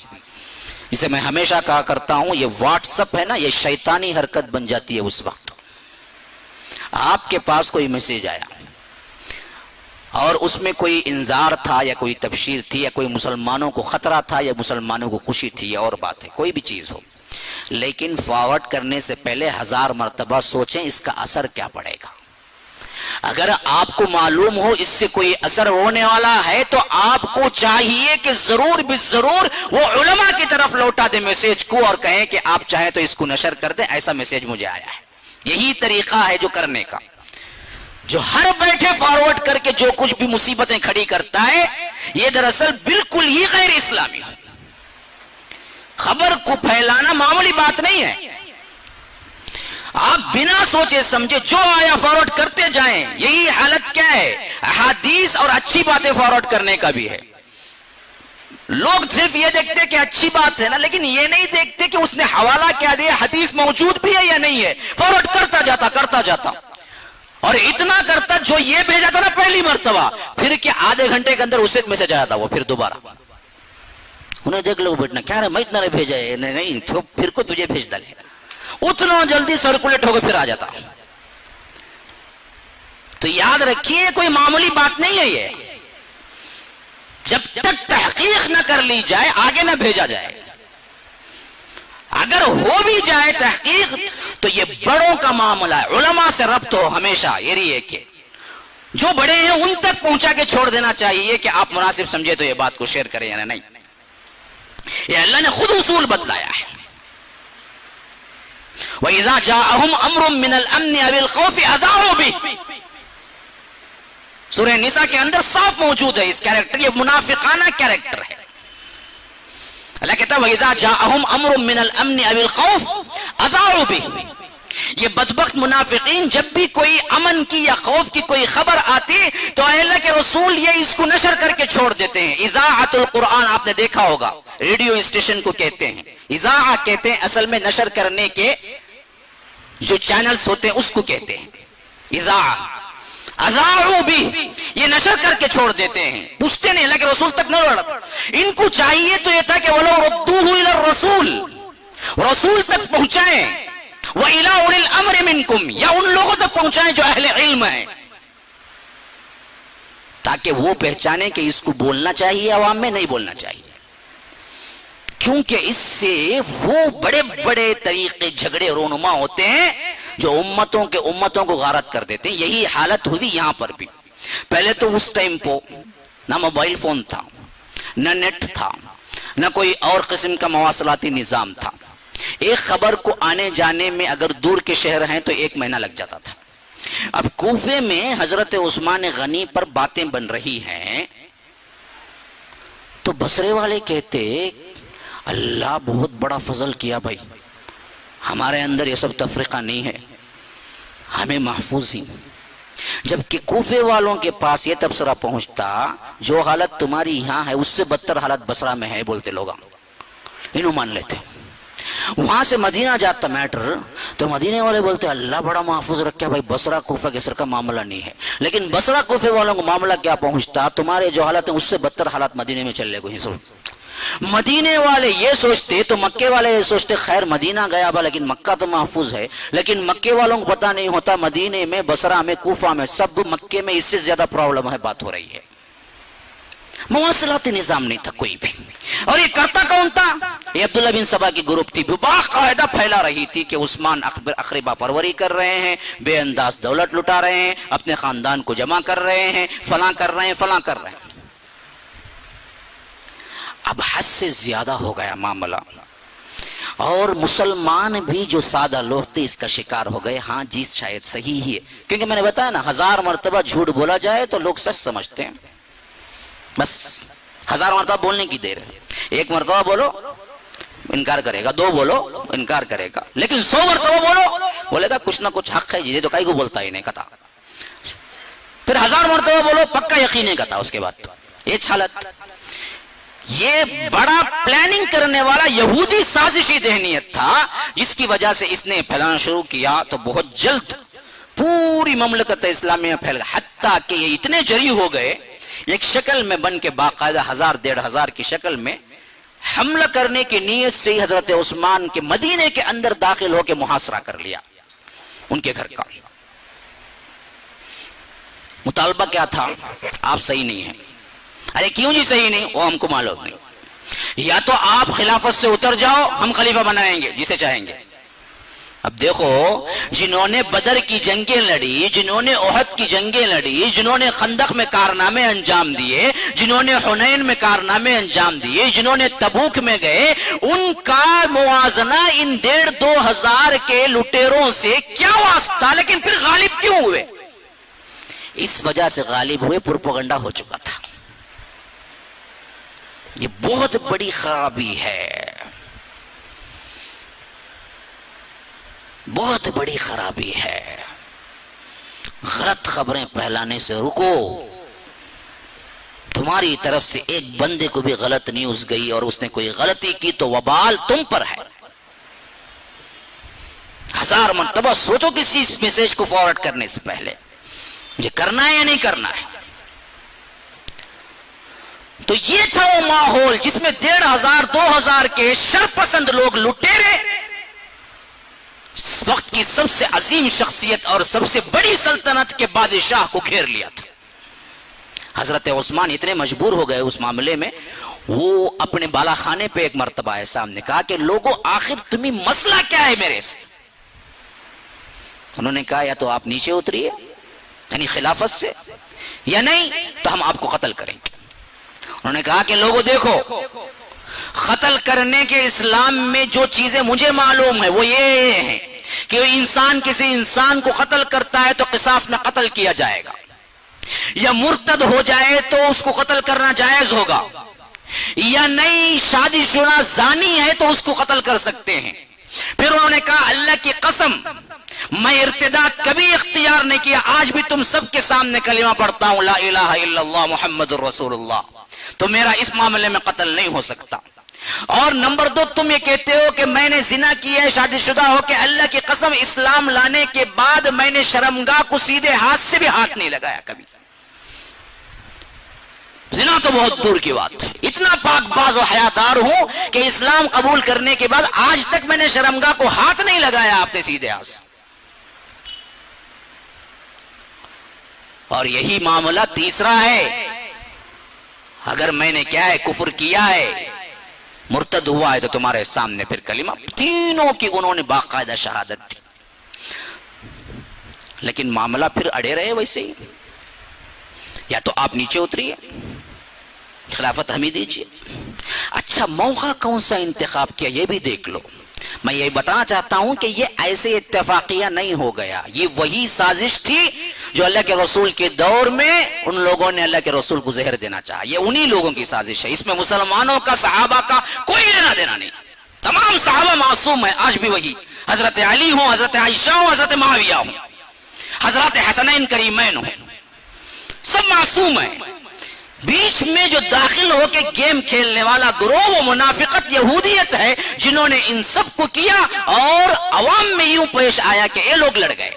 جسے میں ہمیشہ کہا کرتا ہوں یہ واٹس اپ ہے نا, یہ شیطانی حرکت بن جاتی ہے اس وقت. آپ کے پاس کوئی میسج آیا اور اس میں کوئی انذار تھا یا کوئی تبشیر تھی یا کوئی مسلمانوں کو خطرہ تھا یا مسلمانوں کو خوشی تھی, یا اور بات ہے, کوئی بھی چیز ہو, لیکن فارورڈ کرنے سے پہلے 1000 مرتبہ سوچیں اس کا اثر کیا پڑے گا. اگر آپ کو معلوم ہو اس سے کوئی اثر ہونے والا ہے تو آپ کو چاہیے کہ ضرور بھی ضرور وہ علماء کی طرف لوٹا دیں میسج کو اور کہیں کہ آپ چاہیں تو اس کو نشر کر دیں, ایسا میسج مجھے آیا ہے. یہی طریقہ ہے جو کرنے کا. جو ہر بیٹھے فارورڈ کر کے جو کچھ بھی مصیبتیں کھڑی کرتا ہے یہ دراصل بالکل ہی غیر اسلامی ہے. خبر کو پھیلانا معمولی بات نہیں ہے. آپ بنا سوچے سمجھے جو آیا فارورڈ کرتے جائیں. یہی حالت کیا ہے احادیث اور اچھی باتیں فارورڈ کرنے کا بھی ہے. لوگ صرف یہ دیکھتے کہ اچھی بات ہے نا, لیکن یہ نہیں دیکھتے کہ اس نے حوالہ کیا دیا, حدیث موجود بھی ہے یا نہیں ہے. فارورڈ کرتا جاتا اور اتنا کرتا جو یہ بھیجا تھا نا پہلی مرتبہ, پھر کہ آدھے گھنٹے کے اندر اسے میسج آیا تھا وہ پھر دوبارہ انہیں دیکھ لو بیٹنا کیا رہے میں اتنا نے بھیجا ہے نہیں تو پھر کو تجھے بھیج ڈالے اتنا جلدی سرکولیٹ ہو کے پھر آ جاتا. تو یاد رکھیے کوئی معمولی بات نہیں ہے یہ. جب تک تحقیق نہ کر لی جائے آگے نہ بھیجا جائے. اگر ہو بھی جائے تحقیق تو یہ بڑوں کا معاملہ ہے. علماء سے ربط ہو ہمیشہ. یہ کہ جو بڑے ہیں ان تک پہنچا کے چھوڑ دینا چاہیے کہ آپ مناسب سمجھے تو یہ بات کو شیئر کریں یا نہیں. یہ اللہ نے خود اصول بتلایا ہے. وَإِذَا جَاءَهُمْ أَمْرٌ مِّنَ الْأَمْنِ أَوِ الْخَوْفِ أَذَاعُوا بِهِ. سورہ نساء کے اندر صاف موجود ہے اس کیریکٹر. یہ منافقانہ کیریکٹر ہے. اللہ کہتا ہے وَإِذَا جَاءَهُمْ أَمْرٌ مِّنَ الْأَمْنِ أَوِ الْخَوْفِ أَذَاعُوا بِهِ. یہ بدبخت منافقین جب بھی کوئی امن کی یا خوف کی کوئی خبر آتی تو اللہ کے رسول یہ اس کو نشر کر کے چھوڑ دیتے ہیں. اذاعت القرآن آپ نے دیکھا ہوگا ریڈیو اسٹیشن کو کہتے ہیں. اذاعہ کہتے ہیں اصل میں نشر کرنے کے جو چینلز ہوتے ہیں اس کو کہتے ہیں اذاعہ. اذاعوا بھی یہ نشر کر کے چھوڑ دیتے ہیں. پوچھتے نہیں اللہ کے رسول تک نہ لڑ. ان کو چاہیے تو یہ تھا کہ وَلَوْ رُدُّوهُ إِلَى الرَّسُولِ رسول تک پہنچائیں. وَإِلَىٰ أُولِي الْأَمْرِ مِنْكُمْ یا ان لوگوں تک پہنچائیں جو اہل علم ہیں تاکہ وہ پہچانے کہ اس کو بولنا چاہیے عوام میں نہیں بولنا چاہیے. کیونکہ اس سے وہ بڑے بڑے طریقے جھگڑے رونما ہوتے ہیں جو امتوں کو غارت کر دیتے ہیں. یہی حالت ہوئی یہاں پر بھی. پہلے تو اس ٹائم پہ نہ موبائل فون تھا نہ نیٹ تھا نہ کوئی اور قسم کا مواصلاتی نظام تھا. ایک خبر کو آنے جانے میں اگر دور کے شہر ہیں تو 1 مہینہ لگ جاتا تھا. اب کوفے میں حضرت عثمان غنی پر باتیں بن رہی ہیں تو بصرے والے کہتے اللہ بہت بڑا فضل کیا بھائی, ہمارے اندر یہ سب تفریقہ نہیں ہے, ہمیں محفوظ ہی. جبکہ کوفے والوں کے پاس یہ تبصرہ پہنچتا جو حالت تمہاری یہاں ہے اس سے بدتر حالت بصرہ میں ہے. بولتے لوگ انہوں مان لیتے. وہاں سے مدینہ جاتا میٹر تو مدینے والے بولتے اللہ بڑا محفوظ رکھا بھائی, بصرہ کوفہ کسر کا معاملہ نہیں ہے. لیکن بصرہ کوفے والوں کو معاملہ کیا پہنچتا تمہارے جو حالت ہیں اس سے بدتر حالات مدینے میں چل رہے گئے. مدینے والے یہ سوچتے تو مکے والے یہ سوچتے خیر مدینہ گیا با لیکن مکہ تو محفوظ ہے. لیکن مکے والوں کو پتہ نہیں ہوتا مدینے میں بصرہ میں کوفہ میں سب مکے میں اس سے زیادہ پرابلم ہے. بات ہو رہی ہے مواصلاتی نظام نہیں تھا کوئی بھی. اور یہ کرتا کون تھا؟ یہ عبداللہ بن سبا کی گروپ تھی. باقاعدہ پھیلا رہی تھی کہ عثمان اقربا پروری کر رہے ہیں, بے انداز دولت لٹا رہے ہیں, اپنے خاندان کو جمع کر رہے ہیں, فلاں کر رہے ہیں فلاں کر رہے ہیں. اب حد سے زیادہ ہو گیا معاملہ اور مسلمان بھی جو سادہ لوگ تھے اس کا شکار ہو گئے. ہاں جی شاید صحیح ہی ہے, کیونکہ میں نے بتایا نا 1000 مرتبہ جھوٹ بولا جائے تو لوگ سچ سمجھتے ہیں. بس 1000 مرتبہ بولنے کی دیر ہے. 1 مرتبہ بولو انکار کرے گا, 2 بولو انکار کرے گا, لیکن 100 مرتبہ بولو بولے گا کچھ نہ کچھ حق ہے جی, تو کئی کو بولتا ہی نہیں کتا. پھر 1000 مرتبہ بولو پکا یقین نہیں کتا. اس کے بعد یہ حالت. یہ بڑا پلاننگ کرنے والا یہودی سازشی ذہنیت تھا جس کی وجہ سے اس نے پھیلانا شروع کیا تو بہت جلد پوری مملکت اسلامیہ پھیل گئی. حتیٰ کہ یہ اتنے جری ہو گئے ایک شکل میں بن کے باقاعدہ 1000-1500 کی شکل میں حملہ کرنے کی نیت سے ہی حضرت عثمان کے مدینے کے اندر داخل ہو کے محاصرہ کر لیا ان کے گھر کا. مطالبہ کیا تھا؟ آپ صحیح نہیں ہیں. ارے کیوں جی صحیح نہیں؟ وہ ہم کو معلوم نہیں. یا تو آپ خلافت سے اتر جاؤ ہم خلیفہ بنائیں گے جسے چاہیں گے. اب دیکھو جنہوں نے بدر کی جنگیں لڑی, جنہوں نے احد کی جنگیں لڑی, جنہوں نے خندق میں کارنامے انجام دیے, جنہوں نے حنین میں کارنامے انجام دیے, جنہوں نے تبوک میں گئے, ان کا موازنہ ان 1500-2000 کے لٹیروں سے کیا واسطہ؟ لیکن پھر غالب کیوں ہوئے؟ اس وجہ سے غالب ہوئے پروپیگنڈا ہو چکا تھا. یہ بہت بڑی خرابی ہے, بہت بڑی خرابی ہے. غلط خبریں پھیلانے سے رکو. تمہاری طرف سے ایک بندے کو بھی غلط نیوز گئی اور اس نے کوئی غلطی کی تو وبال تم پر ہے. 1000 مرتبہ سوچو کسی میسج کو فارورڈ کرنے سے پہلے مجھے کرنا ہے یا نہیں کرنا ہے. تو یہ تھا وہ ماحول جس میں 1500 2000 کے شرپسند لوگ لٹیرے اس وقت کی سب سے عظیم شخصیت اور سب سے بڑی سلطنت کے بادشاہ کو گھیر لیا تھا. حضرت عثمان اتنے مجبور ہو گئے اس معاملے میں، وہ اپنے بالا خانے پہ ایک مرتبہ ہے سامنے کہا کہ لوگوں آخر تمہیں مسئلہ کیا ہے میرے سے؟ انہوں نے کہا یا تو آپ نیچے اتریے یعنی خلافت سے، یا نہیں تو ہم آپ کو قتل کریں گے. انہوں نے کہا کہ لوگوں دیکھو، قتل کرنے کے اسلام میں جو چیزیں مجھے معلوم ہے وہ یہ ہیں کہ انسان کسی انسان کو قتل کرتا ہے تو قصاص میں قتل کیا جائے گا، یا مرتد ہو جائے تو اس کو قتل کرنا جائز ہوگا، یا نہیں شادی شدہ زانی ہے تو اس کو قتل کر سکتے ہیں. پھر انہوں نے کہا اللہ کی قسم میں ارتداد کبھی اختیار نہیں کیا، آج بھی تم سب کے سامنے کلمہ پڑھتا ہوں لا الہ الا اللہ محمد الرسول اللہ، تو میرا اس معاملے میں قتل نہیں ہو سکتا. اور نمبر 2 تم یہ کہتے ہو کہ میں نے زنا کیا ہے شادی شدہ ہو کے، اللہ کی قسم اسلام لانے کے بعد میں نے شرمگاہ کو سیدھے ہاتھ سے بھی ہاتھ نہیں لگایا کبھی. زنا تو بہت دور کی بات ہے، اتنا پاک باز و حیادار ہوں کہ اسلام قبول کرنے کے بعد آج تک میں نے شرمگاہ کو ہاتھ نہیں لگایا آپ نے سیدھے ہاتھ سے. اور یہی معاملہ تیسرا ہے، اگر میں نے کیا ہے کفر کیا ہے مرتد ہوا ہے تو تمہارے سامنے پھر کلمہ، تینوں کی انہوں نے باقاعدہ شہادت دی. لیکن معاملہ پھر اڑے رہے ویسے ہی، یا تو آپ نیچے اتریے خلافت ہمیں دیجیے. اچھا موقع کون سا انتخاب کیا یہ بھی دیکھ لو. میں یہ بتانا چاہتا ہوں کہ یہ ایسے اتفاقیہ نہیں ہو گیا، یہ وہی سازش تھی جو اللہ کے رسول کے دور میں ان لوگوں نے اللہ کے رسول کو زہر دینا چاہا. یہ انہی لوگوں کی سازش ہے، اس میں مسلمانوں کا صحابہ کا کوئی لینا دینا نہیں. تمام صحابہ معصوم ہیں، آج بھی وہی، حضرت علی ہوں، حضرت عائشہ ہوں، حضرت معاویہ ہوں، حضرت حسنین کریمین ہوں، سب معصوم ہیں. بیچ میں جو داخل ہو کے گیم کھیلنے والا گروہ وہ منافقت یہودیت ہے جنہوں نے ان سب کو کیا اور عوام میں یوں پیش آیا کہ یہ لوگ لڑ گئے.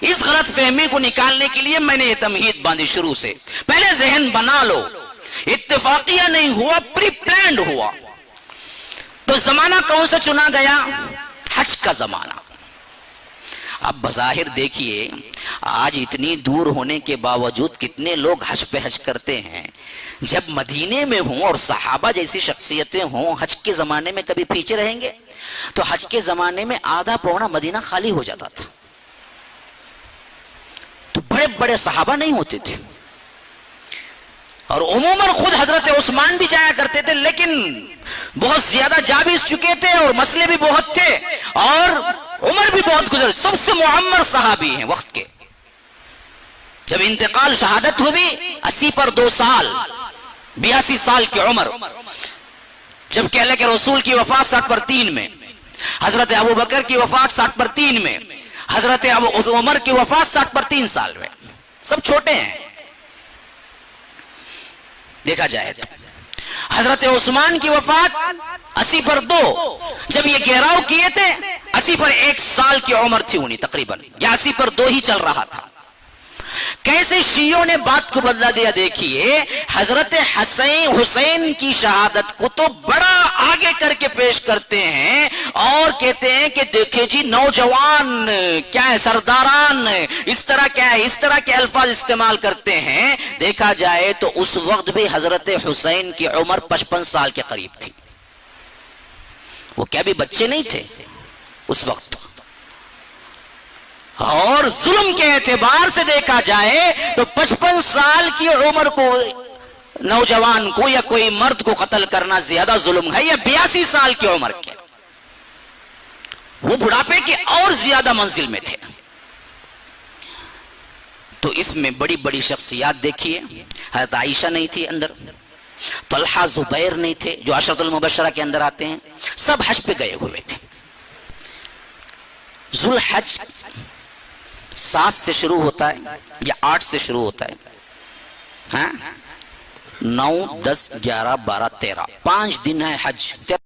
اس غلط فہمی کو نکالنے کے لیے میں نے یہ تمہید باندھی شروع سے. پہلے ذہن بنا لو، اتفاقیہ نہیں ہوا، پری پلانڈ ہوا. تو زمانہ کون سا چنا گیا؟ حج کا زمانہ. اب بظاہر دیکھیے آج اتنی دور ہونے کے باوجود کتنے لوگ حج پہ حج کرتے ہیں. جب مدینے میں ہوں اور صحابہ جیسی شخصیتیں ہوں حج کے زمانے میں کبھی پیچھے رہیں گے؟ تو حج کے زمانے میں آدھا پونا مدینہ خالی ہو جاتا تھا. تو بڑے بڑے صحابہ نہیں ہوتے تھے، اور عموماً خود حضرت عثمان بھی جایا کرتے تھے، لیکن بہت زیادہ جا بھی چکے تھے اور مسئلے بھی بہت تھے، اور عمر بھی بہت گزر. سب سے معمر صحابی ہیں وقت کے. جب انتقال شہادت ہوئی 80 پر 2 سال، 82 سال کی عمر، جبکہ اللہ کے رسول کی وفات 60 پر 3 میں، حضرت ابو بکر کی وفات 60 پر 3 میں، حضرت عمر کی وفات 60 پر 3 سال میں. سب چھوٹے ہیں دیکھا جائے تو. حضرت عثمان کی وفات 80 پر 2، جب یہ گھیراؤ کیے تھے 80 پر 1 سال کی عمر تھی انہیں تقریباً، یا 80 پر 2 ہی چل رہا تھا. کیسے شیعوں نے بات کو بدلا دیا. دیکھیے حضرت حسین کی شہادت کو تو بڑا آگے کر کے پیش کرتے ہیں اور کہتے ہیں کہ دیکھیں جی نوجوان کیا ہے، سرداران اس طرح کیا ہے، اس طرح کے الفاظ استعمال کرتے ہیں. دیکھا جائے تو اس وقت بھی حضرت حسین کی عمر 55 سال کے قریب تھی. وہ کیا بھی بچے نہیں تھے اس وقت. اور ظلم کے اعتبار سے دیکھا جائے تو 55 سال کی عمر کو نوجوان کو یا کوئی مرد کو قتل کرنا زیادہ ظلم ہے، یا 82 سال کی عمر کے، وہ بڑھاپے کے اور زیادہ منزل میں تھے. تو اس میں بڑی بڑی شخصیات دیکھیے. حضرت عائشہ نہیں تھی اندر، طلحہ زبیر نہیں تھے جو عشرۃ المبشرہ کے اندر آتے ہیں، سب حج پہ گئے ہوئے تھے. ذوالحج 7 سے شروع ہوتا ہے یا 8 سے شروع ہوتا ہے، ہاں 9 10 11 12 13 5 دن ہے حج.